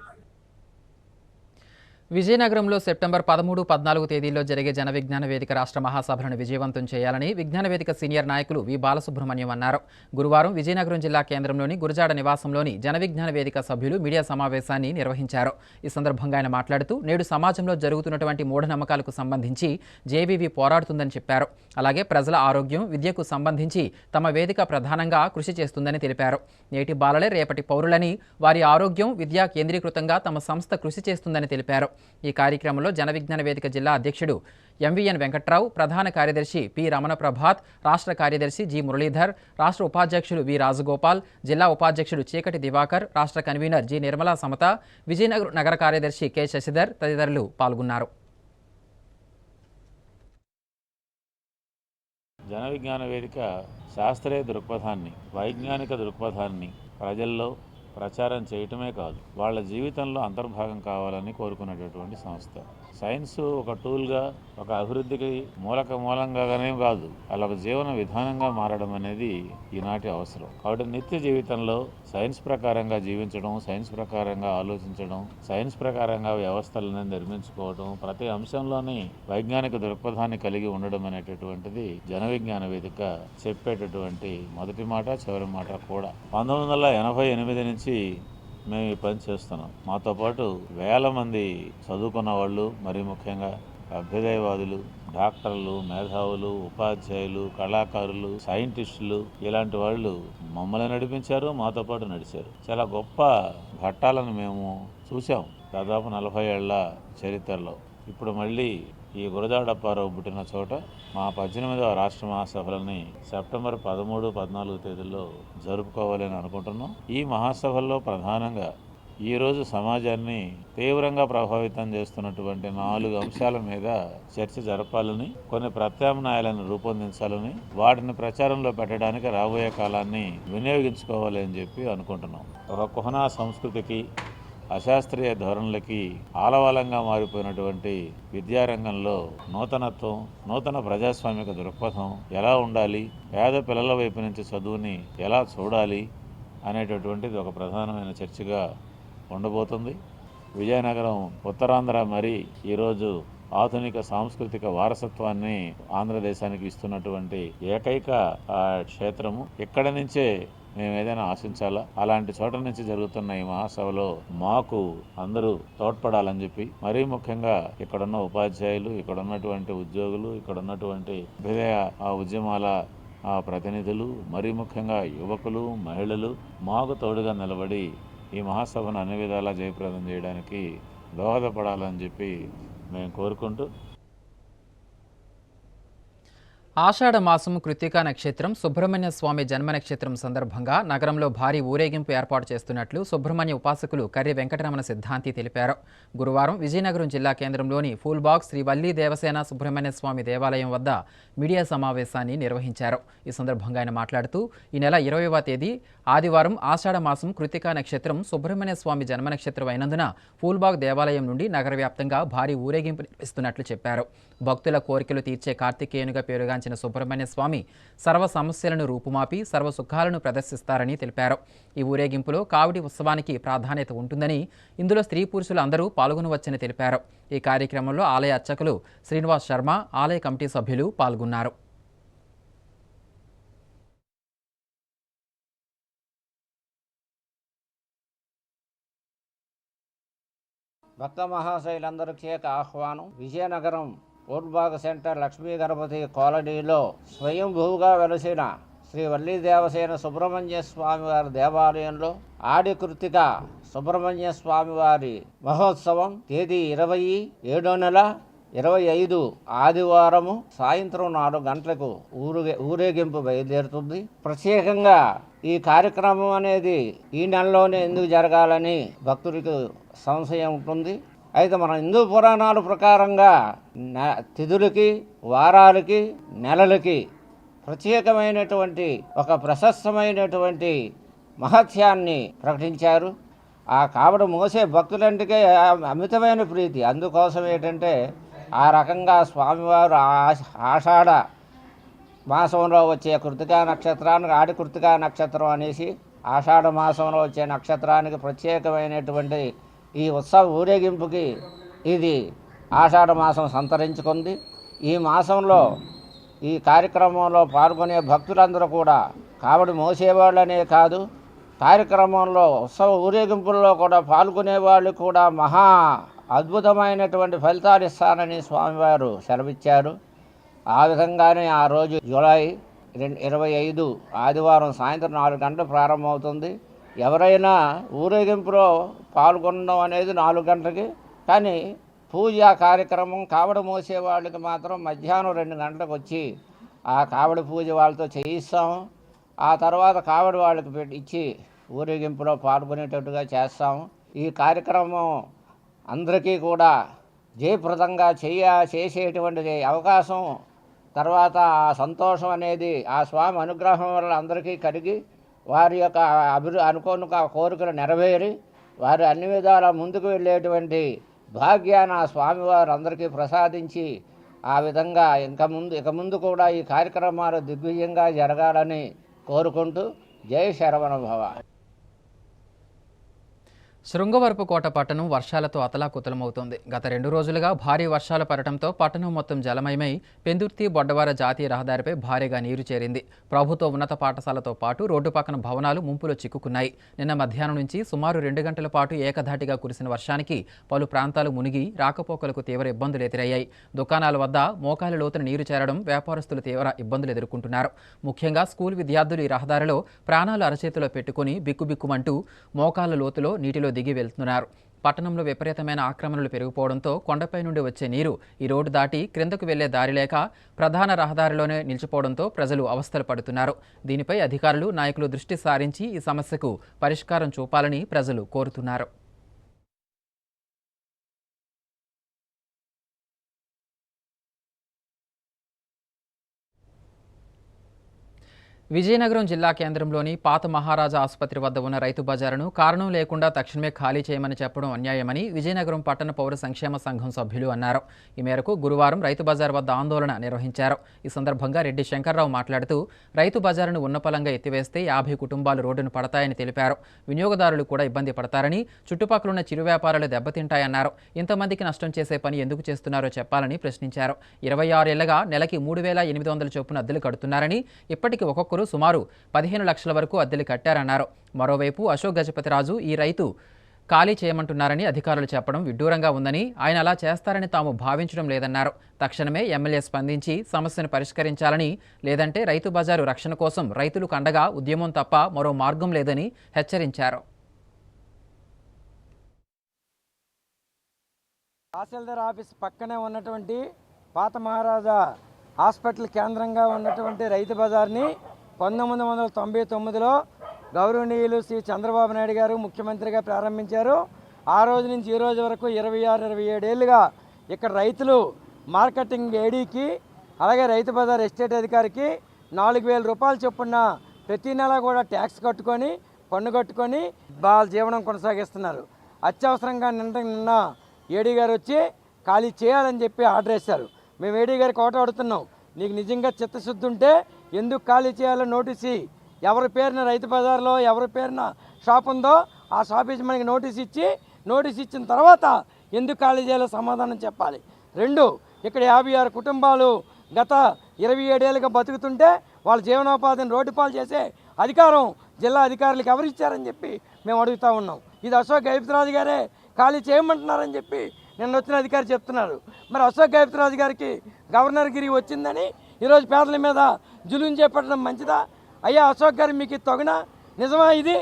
విజయనగరంలో సెప్టెంబర్ 13, 14 తేదీల్లో జరిగే జన విజ్ఞాన వేదిక రాష్ట్ర మహాసభలను విజయవంతం చేయాలని విజ్ఞాన వేదిక సీనియర్ నాయకులు వి బాలసుబ్రహ్మణ్యం అన్నారు. గురువారం విజయనగరం జిల్లా కేంద్రంలోని గురజాడ నివాసంలోని జన విజ్ఞాన వేదిక సభ్యులు మీడియా సమావేశాన్ని నిర్వహించారు. ఈ సందర్భంగా ఆయన మాట్లాడుతూ నేడు సమాజంలో జరుగుతున్నటువంటి మూఢనమ్మకాలకు సంబంధించి జేవీవీ పోరాడుతుందని చెప్పారు. అలాగే ప్రజల ఆరోగ్యం, విద్యకు సంబంధించి తమ వేదిక ప్రధానంగా కృషి చేస్తుందని తెలిపారు. నేటి బాలలే రేపటి పౌరులని, వారి ఆరోగ్యం, విద్య కేంద్రీకృతంగా తమ సంస్థ కృషి చేస్తుందని తెలిపారు. ఈ కార్యక్రమంలో జన విజ్ఞాన వేదిక జిల్లా అధ్యక్షుడు ఎంవీఎన్ వెంకట్రావు, ప్రధాన కార్యదర్శి పి రమణ ప్రభాత్, రాష్ట్ర కార్యదర్శి జి మురళీధర్, రాష్ట్ర ఉపాధ్యక్షుడు వి రాజగోపాల్, జిల్లా ఉపాధ్యక్షుడు చీకటి దివాకర్, రాష్ట్ర కన్వీనర్ జి నిర్మలా సమత, విజయనగరం నగర కార్యదర్శి కె శశిధర్ తదితరులు పాల్గొన్నారు. జన విజ్ఞాన వేదిక శాస్త్రీయ దృక్పథాన్ని, వైజ్ఞానిక దృక్పథాన్ని ప్రజల్లో ప్రచారం చేయటమే కాదు, వాళ్ళ జీవితంలో అంతర్భాగం కావాలని కోరుకునేటటువంటి సంస్థ. సైన్స్ ఒక టూల్గా, ఒక అభివృద్ధికి మూలంగానే కాదు, అలా ఒక జీవన విధానంగా మారడం అనేది ఈనాటి అవసరం. కాబట్టి నిత్య జీవితంలో సైన్స్ ప్రకారంగా జీవించడం, సైన్స్ ప్రకారంగా ఆలోచించడం, సైన్స్ ప్రకారంగా వ్యవస్థలను నిర్మించుకోవడం, ప్రతి అంశంలోని వైజ్ఞానిక దృక్పథాన్ని కలిగి ఉండడం అనేటటువంటిది జన విజ్ఞాన వేదిక చెప్పేటటువంటి మొదటి మాట, చివరి మాట కూడా. 1988 నుంచి మేము ఈ పని చేస్తున్నాం. మాతో పాటు వేల మంది చదువుకున్న వాళ్ళు, మరీ ముఖ్యంగా అభ్యుదయవాదులు, డాక్టర్లు, మేధావులు, ఉపాధ్యాయులు, కళాకారులు, సైంటిస్టులు, ఇలాంటి వాళ్ళు మమ్మల్ని నడిపించారు, మాతో పాటు నడిచారు. చాలా గొప్ప ఘట్టాలను మేము చూసాం దాదాపు 40 ఏళ్ల చరిత్రలో. ఇప్పుడు మళ్ళీ ఈ గురజాడప్పారావు పుట్టిన చోట మా 18వ రాష్ట్ర మహాసభలని సెప్టెంబర్ 13, 14 తేదీల్లో జరుపుకోవాలని అనుకుంటున్నాం. ఈ మహాసభల్లో ప్రధానంగా ఈరోజు సమాజాన్ని తీవ్రంగా ప్రభావితం చేస్తున్నటువంటి 4 అంశాల మీద చర్చ జరపాలని, కొన్ని ప్రత్యామ్నాయాలను రూపొందించాలని, వాటిని ప్రచారంలో పెట్టడానికి రాబోయే కాలాన్ని వినియోగించుకోవాలి అని చెప్పి అనుకుంటున్నాం. ఒక కుహనా సంస్కృతికి, అశాస్త్రీయ ధోరణులకి ఆలవాలంగా మారిపోయినటువంటి విద్యారంగంలో నూతనత్వం, నూతన ప్రజాస్వామిక దృక్పథం ఎలా ఉండాలి, పేద పిల్లల వైపు నుంచి చదువుని ఎలా చూడాలి అనేటటువంటిది ఒక ప్రధానమైన చర్చగా ఉండబోతుంది. విజయనగరం ఉత్తరాంధ్ర మరి ఈరోజు ఆధునిక సాంస్కృతిక వారసత్వాన్ని ఆంధ్రదేశానికి ఇస్తున్నటువంటి ఏకైక క్షేత్రము. ఇక్కడి నుంచే మేము ఏదైనా ఆశించాలా, అలాంటి చోట నుంచి జరుగుతున్న ఈ మహాసభలో మాకు అందరూ తోడ్పడాలని చెప్పి, మరీ ముఖ్యంగా ఇక్కడున్న ఉపాధ్యాయులు, ఇక్కడ ఉన్నటువంటి ఉద్యోగులు, ఇక్కడ ఉన్నటువంటి అభ్యుదయ ఉద్యమాల ప్రతినిధులు, మరీ ముఖ్యంగా యువకులు, మహిళలు మాకు తోడుగా నిలబడి ఈ మహాసభను అన్ని విధాలా జయప్రదం చేయడానికి దోహదపడాలని చెప్పి మేము కోరుకుంటూ, ఆషాఢ మాసం కృత్తికా నక్షత్రం సుబ్రహ్మణ్య స్వామి జన్మ నక్షత్రం సందర్భంగా నగరంలో భారీ ఊరేగింపు ఏర్పాటు చేస్తున్నట్లు సుబ్రహ్మణ్య ఉపాసకులు కర్రి వెంకటరమణ సిద్ధాంతి తెలిపారు. గురువారం విజయనగరం జిల్లా కేంద్రంలోని ఫూల్బాగ్ శ్రీ వల్లీ దేవసేన సుబ్రహ్మణ్య స్వామి దేవాలయం వద్ద మీడియా సమావేశాన్ని నిర్వహించారు. ఈ సందర్భంగా ఆయన మాట్లాడుతూ, ఈ నెల 20వ తేదీ ఆదివారం ఆషాఢ మాసం కృత్తికా నక్షత్రం సుబ్రహ్మణ్య స్వామి జన్మ నక్షత్రం అయినందున ఫూల్బాగ్ దేవాలయం నుండి నగర వ్యాప్తంగా భారీ ఊరేగింపు నిర్వహిస్తున్నట్లు చెప్పారు. భక్తుల కోరికలు తీర్చే కార్తికేయునిగా పేరుగాంచిన సుబ్రహ్మణ్య స్వామి సర్వ సమస్యలను రూపుమాపి సర్వ సుఖాలను ప్రదర్శిస్తారని తెలిపారు. ఈ ఊరేగింపులో కావడి ఉత్సవానికి ప్రాధాన్యత ఉంటుందని, ఇందులో స్త్రీ పురుషులు అందరూ పాల్గొనవచ్చని తెలిపారు. ఈ కార్యక్రమంలో ఆలయ అర్చకులు శ్రీనివాస్ శర్మ, ఆలయ కమిటీ సభ్యులు పాల్గొన్నారు. భక్త మహాశైలందరికీ ఆహ్వానం. విజయనగరం ఫూల్బాగ్ సెంటర్ లక్ష్మీ గణపతి కాలనీలో స్వయంభూగా వెలసిన శ్రీ వల్లీ దేవసేన సుబ్రహ్మణ్య స్వామివారి దేవాలయంలో ఆడి కృత్తిక సుబ్రహ్మణ్య స్వామివారి మహోత్సవం తేదీ 27వ నెల 25 ఆదివారము సాయంత్రం 4 గంటలకు ఊరేగింపు బయలుదేరుతుంది. ప్రత్యేకంగా ఈ కార్యక్రమం అనేది ఈ నెలలోనే ఎందుకు జరగాలని భక్తులకు సంశయం ఉంటుంది. అయితే మన హిందూ పురాణాల ప్రకారంగా తిథులకి, వారాలకి, నెలలకి ప్రత్యేకమైనటువంటి ఒక ప్రశస్తమైనటువంటి మహత్యాన్ని ప్రకటించారు. ఆ కావడ మోసే భక్తులంటికే అమితమైన ప్రీతి. అందుకోసం ఏంటంటే ఆ రకంగా స్వామివారు ఆషాఢ మాసంలో వచ్చే కృత్తికా నక్షత్రానికి ఆడి కృత్తికా నక్షత్రం అనేసి ఆషాఢ మాసంలో వచ్చే నక్షత్రానికి ప్రత్యేకమైనటువంటి ఈ ఉత్సవ ఊరేగింపుకి ఇది ఆషాఢ మాసం సంతరించుకుంది. ఈ మాసంలో ఈ కార్యక్రమంలో పాల్గొనే భక్తులందరూ కూడా కావడి మోసేవాళ్ళనే కాదు, కార్యక్రమంలో ఉత్సవ ఊరేగింపుల్లో కూడా పాల్గొనే వాళ్ళు కూడా మహా అద్భుతమైనటువంటి ఫలితాలు ఇస్తానని స్వామివారు సెలవిచ్చారు. ఆ విధంగానే ఆ రోజు జూలై 25 ఆదివారం సాయంత్రం 4 గంటలు ప్రారంభమవుతుంది. ఎవరైనా ఊరేగింపులో పాల్గొనడం అనేది 4 గంటలకి, కానీ పూజా కార్యక్రమం కావడ మోసే వాళ్ళకి మాత్రం మధ్యాహ్నం 2 గంటలకు వచ్చి ఆ కావడి పూజ వాళ్ళతో చేయిస్తాము. ఆ తర్వాత కావడి వాళ్ళకి ఇచ్చి ఊరేగింపులో పాల్గొనేటట్టుగా చేస్తాము. ఈ కార్యక్రమం అందరికీ కూడా జయప్రదంగా చేసేటువంటి అవకాశం, తర్వాత ఆ సంతోషం అనేది ఆ స్వామి అనుగ్రహం వల్ల అందరికీ కలిగి వారి యొక్క అనుకోని కోరికలు నెరవేరి వారు అన్ని విధాలా ముందుకు వెళ్ళేటువంటి భాగ్యాన్ని ఆ స్వామివారు అందరికీ ప్రసాదించి ఆ విధంగా ఇక ముందు కూడా ఈ కార్యక్రమాలు దిగ్విజయంగా జరగాలని కోరుకుంటూ జై శరవణ భవ. శృంగవరపుకోట పట్టణం వర్షాలతో అతలాకుతలమవుతోంది. గత 2 రోజులుగా భారీ వర్షాలు పడటంతో పట్టణం మొత్తం జలమయమై పెందుర్తి బొడ్డవార జాతీయ రహదారిపై భారీగా నీరు చేరింది. ప్రభుత్వ ఉన్నత పాఠశాలతో పాటు రోడ్డు పక్కన భవనాలు ముంపులో చిక్కుకున్నాయి. నిన్న మధ్యాహ్నం నుంచి సుమారు 2 గంటల పాటు ఏకధాటిగా కురిసిన వర్షానికి పలు ప్రాంతాలు మునిగి రాకపోకలకు తీవ్ర ఇబ్బందులు ఎదురయ్యాయి. దుకాణాల వద్ద మోకాలి లోతున నీరు చేరడం వ్యాపారస్తులు తీవ్ర ఇబ్బందులు ఎదుర్కొంటున్నారు. ముఖ్యంగా స్కూల్ విద్యార్థులు ఈ రహదారిలో ప్రాణాలు అరచేతిలో పెట్టుకుని బిక్కుబిక్కుమంటూ మోకాళ్ల లోతులో నీటిలో దిగి వెళ్తున్నారు. పట్టణంలో విపరీతమైన ఆక్రమణలు పెరిగిపోవడంతో కొండపై నుండి వచ్చే నీరు ఈ రోడ్డు దాటి క్రిందకు వెళ్లే దారి లేక ప్రధాన రహదారిలోనే నిలిచిపోవడంతో ప్రజలు అవస్థలు పడుతున్నారు. దీనిపై అధికారులు, నాయకులు దృష్టి సారించి ఈ సమస్యకు పరిష్కారం చూపాలని ప్రజలు కోరుతున్నారు. విజయనగరం జిల్లా కేంద్రంలోని పాత మహారాజా ఆసుపత్రి వద్ద ఉన్న రైతు బజారును కారణం లేకుండా తక్షణమే ఖాళీ చేయమని చెప్పడం అన్యాయమని విజయనగరం పట్టణ పౌర సంక్షేమ సంఘం సభ్యులు అన్నారు. ఈ మేరకు గురువారం రైతు బజార్ వద్ద ఆందోళన నిర్వహించారు. ఈ సందర్భంగా రెడ్డి శంకర్రావు మాట్లాడుతూ రైతు బజారును ఉన్నపలంగా ఎత్తివేస్తే 50 కుటుంబాలు రోడ్డును పడతాయని తెలిపారు. వినియోగదారులు కూడా ఇబ్బంది పడతారని, చుట్టుపక్కలున్న చిరు వ్యాపారాలు దెబ్బతింటాయన్నారు. ఇంతమందికి నష్టం చేసే పని ఎందుకు చేస్తున్నారో చెప్పాలని ప్రశ్నించారు. 26 ఏళ్లగా నెలకి 3,800 చొప్పున అద్దెలు కడుతున్నారని, ఇప్పటికీ ఒక్కొక్కరు సుమారు 15 లక్షల వరకు అద్దెలు కట్టారన్నారు. మరోవైపు అశోక్ గజపతిరాజు ఈ రైతు ఖాళీ చేయమంటున్నారని అధికారులు చెప్పడం విడ్డూరంగా ఉందని, ఆయన అలా చేస్తారని తాము భావించడం లేదన్నారు. తక్షణమే ఎమ్మెల్యే స్పందించి సమస్యను పరిష్కరించాలని, లేదంటే రైతు బజారు రక్షణ కోసం రైతులకు అండగా ఉద్యమం తప్ప మరో మార్గం లేదని హెచ్చరించారు. తహసీల్దార్ ఆఫీస్ పక్కనే ఉన్నటువంటి పాత మహారాజా హాస్పిటల్ కేంద్రంగా ఉన్నటువంటి రైతు బజార్ని 1999లో గౌరవనీయులు శ్రీ చంద్రబాబు నాయుడు గారు ముఖ్యమంత్రిగా ప్రారంభించారు. ఆ రోజు నుంచి ఈ రోజు వరకు 26-27 ఏళ్ళుగా ఇక్కడ రైతులు మార్కెటింగ్ ఏడీకి, అలాగే రైతు బజార్ ఎస్టేట్ అధికారికి 4,000 రూపాయలు చొప్పున ప్రతి నెల కూడా ట్యాక్స్ కట్టుకొని, పన్ను కట్టుకొని వాళ్ళ జీవనం కొనసాగిస్తున్నారు. అత్యవసరంగా నిన్న ఏడీ గారు వచ్చి ఖాళీ చేయాలని చెప్పి ఆర్డర్ వేశారు. మేము ఏడీ గారికి ఒకటి అడుగుతున్నాం, నీకు నిజంగా చిత్తశుద్ధి ఉంటే ఎందుకు ఖాళీ చేయాలో నోటీసు, ఎవరి పేరున రైతు బజార్లో ఎవరి పేరున షాప్ ఉందో ఆ షాప్ మనకి నోటీస్ ఇచ్చిన తర్వాత ఎందుకు ఖాళీ చేయాలో సమాధానం చెప్పాలి. 2, ఇక్కడ 56 కుటుంబాలు గత 27 ఏళ్ళుగా బతుకుతుంటే వాళ్ళ జీవనోపాధిని రోడ్డు పాలు చేసే అధికారం జిల్లా అధికారులకు ఎవరిచ్చారని చెప్పి మేము అడుగుతూ ఉన్నాం. ఇది అశోక్ గజపతిరాజు గారే ఖాళీ చేయమంటున్నారని చెప్పి నిన్న వచ్చిన అధికారి చెప్తున్నారు. మరి అశోక్ గజపతిరాజు గారికి గవర్నర్ గిరి వచ్చిందని ఈరోజు పేదల మీద జులుం చేపట్టడం మంచిదా? అయ్యా అశోక్ గారు మీకు తగిన నిజమా? ఇది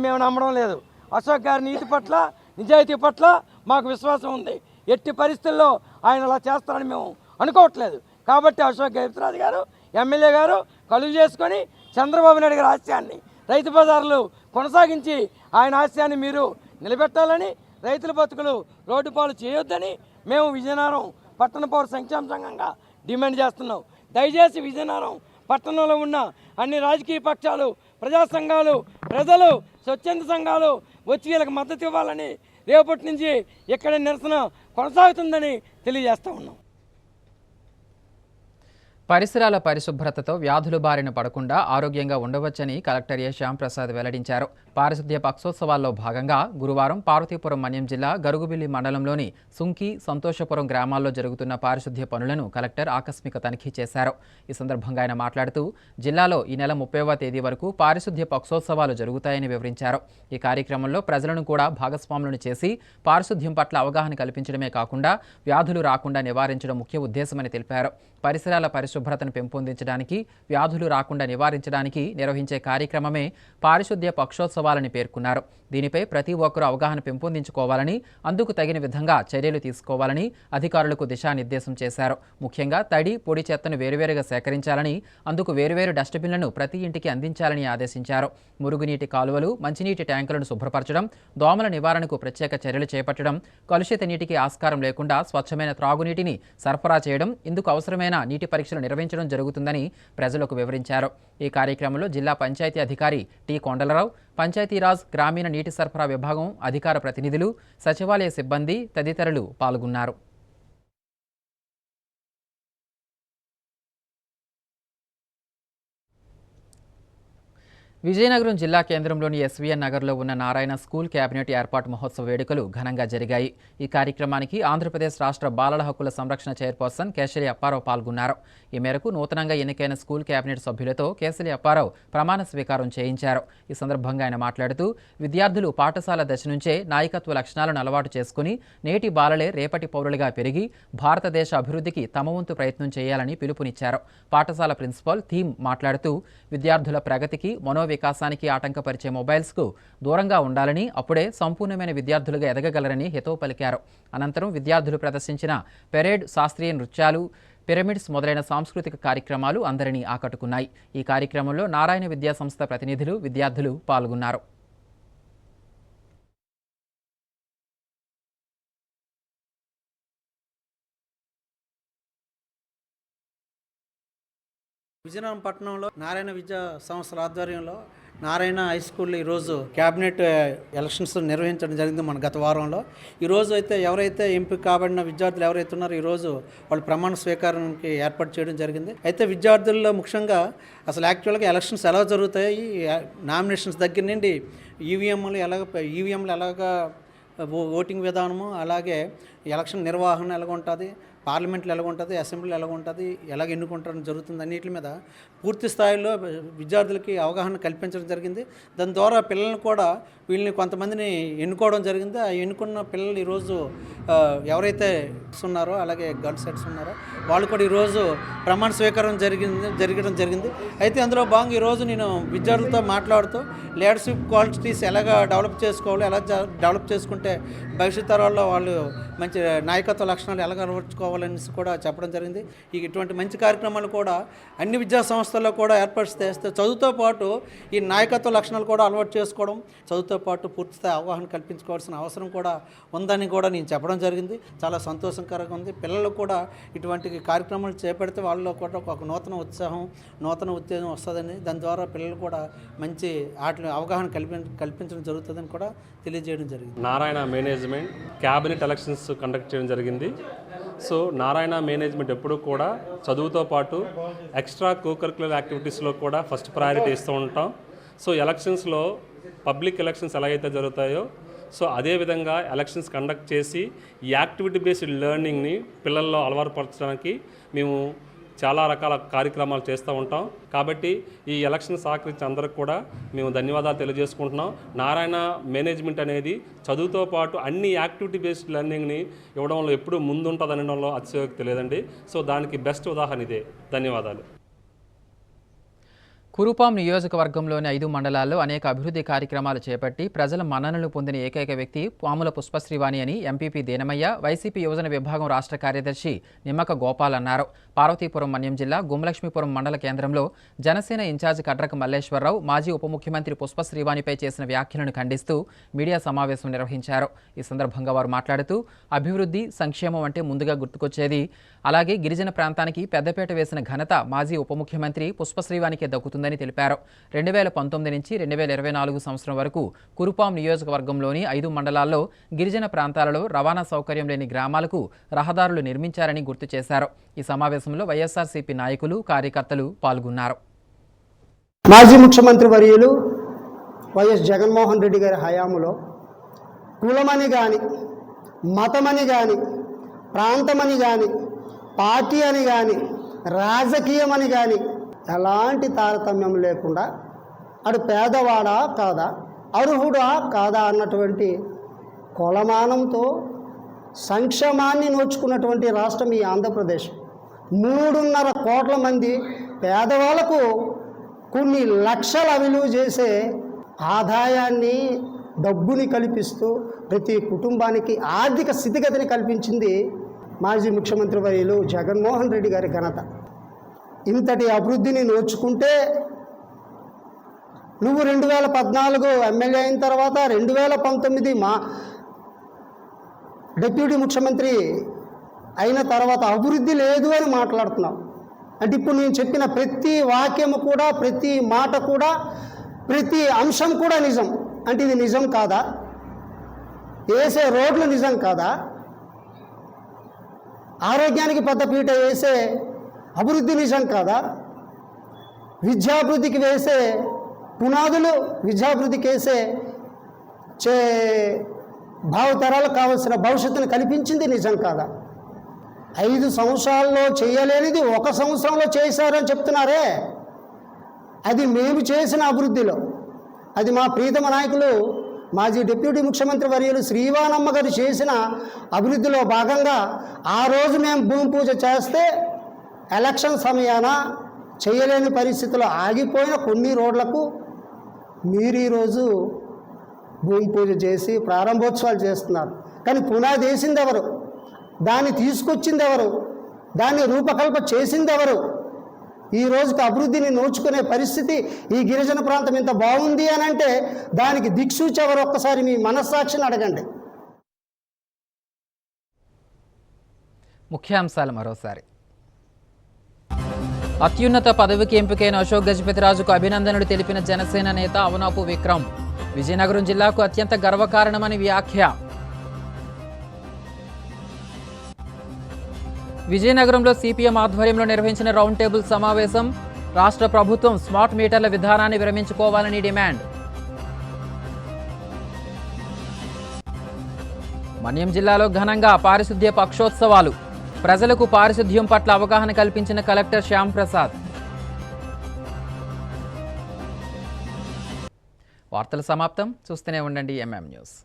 మేము నమ్మడం లేదు. అశోక్ గారి నీతి పట్ల, నిజాయితీ పట్ల మాకు విశ్వాసం ఉంది. ఎట్టి పరిస్థితుల్లో ఆయన అలా చేస్తారని మేము అనుకోవట్లేదు. కాబట్టి అశోక్ గజపతిరాజు గారు ఎమ్మెల్యే గారు కలుగు చేసుకొని చంద్రబాబు నాయుడు గారి ఆశయాన్ని, రైతు బజార్లు కొనసాగించి ఆయన ఆశయాన్ని మీరు నిలబెట్టాలని, రైతుల బతుకులు రోడ్డు పాలు చేయొద్దని మేము విజయనగరం పట్టణ పౌర సంక్షేమ సంఘంగా డిమాండ్ చేస్తున్నాం. దయచేసి విజయనగరం పట్టణంలో ఉన్న అన్ని రాజకీయ పక్షాలు, ప్రజా సంఘాలు, ప్రజలు, స్వచ్ఛంద సంఘాలు వచ్చి వీళ్ళకి మద్దతు ఇవ్వాలని, రేపటి నుంచి ఇక్కడ నిరసన కొనసాగుతుందని తెలియజేస్తూ ఉన్నాం. పరిసరాల పరిశుభ్రతతో వ్యాధుల బారిన పడకుండా ఆరోగ్యంగా ఉండవచ్చని కలెక్టర్ ఏ శ్యాంప్రసాద్ వెల్లడించారు. పారిశుద్ధ్య పక్షోత్సవాల్లో భాగంగా గురువారం పార్వతీపురం మన్యం జిల్లా గరుగుబిల్లి మండలంలోని సుంకి, సంతోషపురం గ్రామాల్లో జరుగుతున్న పారిశుద్ధ్య పనులను కలెక్టర్ ఆకస్మిక తనిఖీ చేశారు. ఈ సందర్భంగా ఆయన మాట్లాడుతూ జిల్లాలో ఈ నెల 30వ తేదీ వరకు పారిశుద్ధ్య పక్షోత్సవాలు జరుగుతాయని వివరించారు. ఈ కార్యక్రమంలో ప్రజలను కూడా భాగస్వాములను చేసి పారిశుద్ధ్యం పట్ల అవగాహన కల్పించడమే కాకుండా వ్యాధులు రాకుండా నివారించడం ముఖ్య ఉద్దేశమని తెలిపారు. పరిసరాల పరిశుభ్రతను పెంపొందించడానికి, వ్యాధులు రాకుండా నివారించడానికి నిర్వహించే కార్యక్రమమే పారిశుద్ధ్య పక్షోత్సవాలని పేర్కొన్నారు. దీనిపై ప్రతి ఒక్కరూ అవగాహన పెంపొందించుకోవాలని, అందుకు తగిన విధంగా చర్యలు తీసుకోవాలని అధికారులకు దిశానిర్దేశం చేశారు. ముఖ్యంగా తడి, పొడి చెత్తను వేరువేరుగా సేకరించాలని, అందుకు వేరువేరు డస్ట్బిన్లను ప్రతి ఇంటికి అందించాలని ఆదేశించారు. మురుగునీటి కాలువలు, మంచినీటి ట్యాంకులను శుభ్రపరచడం, దోమల నివారణకు ప్రత్యేక చర్యలు చేపట్టడం, కలుషిత నీటికి ఆస్కారం లేకుండా స్వచ్ఛమైన త్రాగునీటిని సరఫరా చేయడం, ఇందుకు అవసరమైన నీటి పరీక్షలు నిర్వహించడం జరుగుతుందని ప్రజలకు వివరించారు. ఈ కార్యక్రమంలో జిల్లా పంచాయతీ అధికారి టి కొండలరావు, పంచాయతీరాజ్, గ్రామీణ నీటి సరఫరా విభాగం అధికార ప్రతినిధులు, సచివాలయ సిబ్బంది తదితరులు పాల్గొన్నారు. విజయనగరం జిల్లా కేంద్రంలోని ఎస్వీఎన్ నగర్లో ఉన్న నారాయణ స్కూల్ కేబినెట్ ఏర్పాటు మహోత్సవ వేడుకలు ఘనంగా జరిగాయి. ఈ కార్యక్రమానికి ఆంధ్రప్రదేశ్ రాష్ట్ర బాలల హక్కుల సంరక్షణ చైర్పర్సన్ కేశలి అప్పారావు పాల్గొన్నారు. ఈ మేరకు నూతనంగా ఎన్నికైన స్కూల్ కేబినెట్ సభ్యులతో కేశలి అప్పారావు ప్రమాణ స్వీకారం చేయించారు. ఈ సందర్భంగా ఆయన మాట్లాడుతూ విద్యార్థులు పాఠశాల దశ నుంచే నాయకత్వ లక్షణాలను అలవాటు చేసుకుని నేటి బాలలే రేపటి పౌరులుగా పెరిగి భారతదేశ అభివృద్ధికి తమ వంతు ప్రయత్నం చేయాలని పిలుపునిచ్చారు. పాఠశాల ప్రిన్సిపాల్ థీమ్ మాట్లాడుతూ విద్యార్థుల ప్రగతికి, వికాసానికి ఆటంకపరిచే మొబైల్స్కు దూరంగా ఉండాలని, అప్పుడే సంపూర్ణమైన విద్యార్థులుగా ఎదగగలరని హితవు పలికారు. అనంతరం విద్యార్థులు ప్రదర్శించిన పెరేడ్, శాస్త్రీయ నృత్యాలు, పిరమిడ్స్ మొదలైన సాంస్కృతిక కార్యక్రమాలు అందరినీ ఆకట్టుకున్నాయి. ఈ కార్యక్రమంలో నారాయణ విద్యా సంస్థ ప్రతినిధులు, విద్యార్థులు పాల్గొన్నారు. విజయనగరం పట్టణంలో నారాయణ విద్యా సంస్థల ఆధ్వర్యంలో నారాయణ హై స్కూల్లో ఈరోజు క్యాబినెట్ ఎలక్షన్స్ నిర్వహించడం జరిగింది మన గత వారంలో. ఈరోజు అయితే ఎవరైతే ఎంపిక కాబడిన విద్యార్థులు ఎవరైతే ఉన్నారో ఈరోజు వాళ్ళు ప్రమాణ స్వీకారానికి ఏర్పాటు చేయడం జరిగింది. అయితే విద్యార్థుల్లో ముఖ్యంగా అసలు యాక్చువల్గా ఎలక్షన్స్ ఎలా జరుగుతాయి, నామినేషన్స్ దగ్గర నుండి ఈవీఎంలు ఎలాగా ఓటింగ్ విధానము, అలాగే ఎలక్షన్ నిర్వహణ ఎలాగ ఉంటుంది, పార్లమెంట్లో ఎలాగ ఉంటుంది, అసెంబ్లీలో ఎలాగ ఉంటుంది, ఎలాగ ఎన్నుకుంటారని జరుగుతుంది అన్నిటి మీద పూర్తి స్థాయిలో విద్యార్థులకి అవగాహన కల్పించడం జరిగింది. దాని ద్వారా పిల్లల్ని కూడా వీళ్ళని కొంతమందిని ఎన్నుకోవడం జరిగింది. ఆ ఎన్నుకున్న పిల్లలు ఈరోజు ఎవరైతే ఉన్నారో అలాగే గర్ల్స్ సెట్స్ ఉన్నారో వాళ్ళు కూడా ఈరోజు ప్రమాణ స్వీకారం జరగడం జరిగింది. అయితే అందులో భాగంగా ఈరోజు నేను విద్యార్థులతో మాట్లాడుతూ లీడర్షిప్ క్వాలిటీస్ ఎలాగ డెవలప్ చేసుకోవాలి, ఎలా డెవలప్ చేసుకుంటే భవిష్యత్ తరాల్లో వాళ్ళు మంచి నాయకత్వ లక్షణాలు ఎలా అలవర్చుకోవాలని కూడా చెప్పడం జరిగింది. ఇటువంటి మంచి కార్యక్రమాలు కూడా అన్ని విద్యా సంస్థల్లో కూడా ఏర్పాటు చేస్తే చదువుతో పాటు ఈ నాయకత్వ లక్షణాలు కూడా అలవాటు చేసుకోవడం, చదువుతో పాటు పూర్తిస్థాయి అవగాహన కల్పించుకోవాల్సిన అవసరం కూడా ఉందని కూడా నేను చెప్పడం జరిగింది. చాలా సంతోషకరంగా ఉంది. పిల్లలు కూడా ఇటువంటి కార్యక్రమాలు చేపడితే వాళ్ళలో కూడా ఒక నూతన ఉత్సాహం, నూతన ఉత్తేజం వస్తుందని, దాని ద్వారా పిల్లలు కూడా మంచి వాటిని అవగాహన కల్పించడం జరుగుతుందని కూడా తెలియజేయడం జరిగింది. Narayana management cabinet elections conduct చేయడం జరిగింది. సో నారాయణ మేనేజ్మెంట్ ఎప్పుడూ కూడా చదువుతో పాటు ఎక్స్ట్రా కోకరిక్యులర్ యాక్టివిటీస్లో కూడా ఫస్ట్ ప్రయారిటీ ఇస్తూ ఉంటాం. సో ఎలక్షన్స్లో పబ్లిక్ ఎలక్షన్స్ ఎలాగైతే జరుగుతాయో సో అదేవిధంగా ఎలక్షన్స్ కండక్ట్ చేసి ఈ యాక్టివిటీ బేస్డ్ లెర్నింగ్ని పిల్లల్లో అలవాటుపరచడానికి మేము చాలా రకాల కార్యక్రమాలు చేస్తూ ఉంటాం. కాబట్టి ఈ ఎలక్షన్ సహకరించిన అందరికి కూడా మేము ధన్యవాదాలు తెలియజేసుకుంటున్నాం. నారాయణ మేనేజ్మెంట్ అనేది చదువుతో పాటు అన్ని యాక్టివిటీ బేస్డ్ లెర్నింగ్ని ఇవ్వడంలో ఎప్పుడూ ముందుంటుంది అనడంలో అతిశయోక్తి లేదండి. సో దానికి బెస్ట్ ఉదాహరణ ఇదే. ధన్యవాదాలు. కురుపాం నియోజకవర్గంలోని 5 మండలాల్లో అనేక అభివృద్ధి కార్యక్రమాలు చేపట్టి ప్రజల మన్ననలు పొందిన ఏకైక వ్యక్తి పాముల పుష్పశ్రీవాణి అని ఎంపీపీ దేనమయ్య, వైసీపీ యువజన విభాగం రాష్ట్ర కార్యదర్శి నిమ్మక గోపాల్ అన్నారు. పార్వతీపురం మన్యం జిల్లా గుమ్మలక్ష్మీపురం మండల కేంద్రంలో జనసేన ఇన్ఛార్జి కడ్రక మల్లేశ్వరరావు మాజీ ఉప ముఖ్యమంత్రి పుష్పశ్రీవాణిపై చేసిన వ్యాఖ్యలను ఖండిస్తూ మీడియా సమావేశం నిర్వహించారు. ఈ సందర్భంగా వారు మాట్లాడుతూ అభివృద్ధి, సంక్షేమం అంటే ముందుగా గుర్తుకొచ్చేది, అలాగే గిరిజన ప్రాంతానికి పెద్దపీట వేసిన ఘనత మాజీ ఉప ముఖ్యమంత్రి పుష్పశ్రీవాణికే దక్కుతుందని తెలిపారు. 2019 నుంచి 2024 సంవత్సరం వరకు కురుపాం నియోజకవర్గంలోని 5 మండలాల్లో గిరిజన ప్రాంతాలలో రవాణా సౌకర్యం లేని గ్రామాలకు రహదారులు నిర్మించారని గుర్తు చేశారు. ఈ సమావేశంలో వైఎస్ఆర్సీపీ నాయకులు, కార్యకర్తలు పాల్గొన్నారు. మాజీ ముఖ్యమంత్రి వర్యులు వైఎస్ జగన్మోహన్ రెడ్డి గారి హయాంలో కులమని కానీ, మతమని కానీ, ప్రాంతమని కానీ, పార్టీ అని కానీ, రాజకీయమని కానీ ఎలాంటి తారతమ్యం లేకుండా అటు పేదవాడా కాదా, అర్హుడా కాదా అన్నటువంటి కొలమానంతో సంక్షేమాన్ని నోచుకున్నటువంటి రాష్ట్రం ఈ ఆంధ్రప్రదేశ్. 3.5 కోట్ల మంది పేదవాళ్లకు కొన్ని లక్షల విలువ చేసే ఆదాయాన్ని, డబ్బుని కల్పిస్తూ ప్రతి కుటుంబానికి ఆర్థిక స్థితిగతిని కల్పించింది మాజీ ముఖ్యమంత్రి వర్యులు జగన్మోహన్ రెడ్డి గారి ఘనత. ఇంతటి అభివృద్ధిని నోచుకుంటే నువ్వు 2014 ఎమ్మెల్యే అయిన తర్వాత 2019 మా డిప్యూటీ ముఖ్యమంత్రి అయిన తర్వాత అభివృద్ధి లేదు అని మాట్లాడుతున్నాం. అంటే ఇప్పుడు నేను చెప్పిన ప్రతి వాక్యము కూడా, ప్రతి మాట కూడా, ప్రతి అంశం కూడా నిజం. అంటే ఇది నిజం కాదా? వేసే రోడ్లు నిజం కాదా? ఆరోగ్యానికి పెద్దపీట వేసే అభివృద్ధి నిజం కాదా? విద్యాభివృద్ధికి వేసే పునాదులు, విద్యాభివృద్ధికి వేసే భావితరాలకు కావాల్సిన భవిష్యత్తును కల్పించింది నిజం కాదా? 5 సంవత్సరాల్లో చేయలేనిది 1 సంవత్సరంలో చేశారని చెప్తున్నారే, అది మేము చేసిన అభివృద్ధిలో, అది మా ప్రీతమ నాయకులు మాజీ డిప్యూటీ ముఖ్యమంత్రి వర్యులు శ్రీవాణమ్మ గారు చేసిన అభివృద్ధిలో భాగంగా ఆ రోజు మేము భూమి పూజ చేస్తే ఎలక్షన్ సమయాన చేయలేని పరిస్థితుల్లో ఆగిపోయిన కొన్ని రోడ్లకు మీరు ఈరోజు భూమి పూజ చేసి ప్రారంభోత్సవాలు చేస్తున్నారు. కానీ పునాది వేసింది ఎవరు? దాన్ని తీసుకొచ్చింది ఎవరు? దాన్ని రూపకల్పన చేసింది ఎవరు? ఈ రోజుకి అభివృద్ధిని నోచుకునే పరిస్థితి ఈ గిరిజన ప్రాంతం ఇంత బాగుంది అని అంటే దానికి దిక్సూచి ఎవరు? ఒక్కసారి మీ మనస్సాక్షిని అడగండి. ముఖ్యాంశాలు మరోసారి. అత్యున్నత పదవికి ఎంపికైన అశోక్ గజపతిరాజుకు అభినందనలు తెలిపిన జనసేన నేత అవనాపు విక్రమ్. విజయనగరం జిల్లాకు అత్యంత గర్వకారణమని వ్యాఖ్య. విజయనగరంలో సిపిఎం ఆధ్వర్యంలో నిర్వహించిన రౌండ్ టేబుల్ సమావేశం. రాష్ట్ర ప్రభుత్వం స్మార్ట్ మీటర్ల విధానాన్ని విరమించుకోవాలని డిమాండ్. మన్యం జిల్లాలో ఘనంగా పారిశుద్ధ్య పక్షోత్సవాలు. ప్రజలకు పారిశుద్ధ్యం పట్ల అవగాహన కల్పించిన కలెక్టర్ శ్యామ్ ప్రసాద్. వార్తల సమాప్తం. చూస్తూనే ఉండండి ఎంఎం న్యూస్.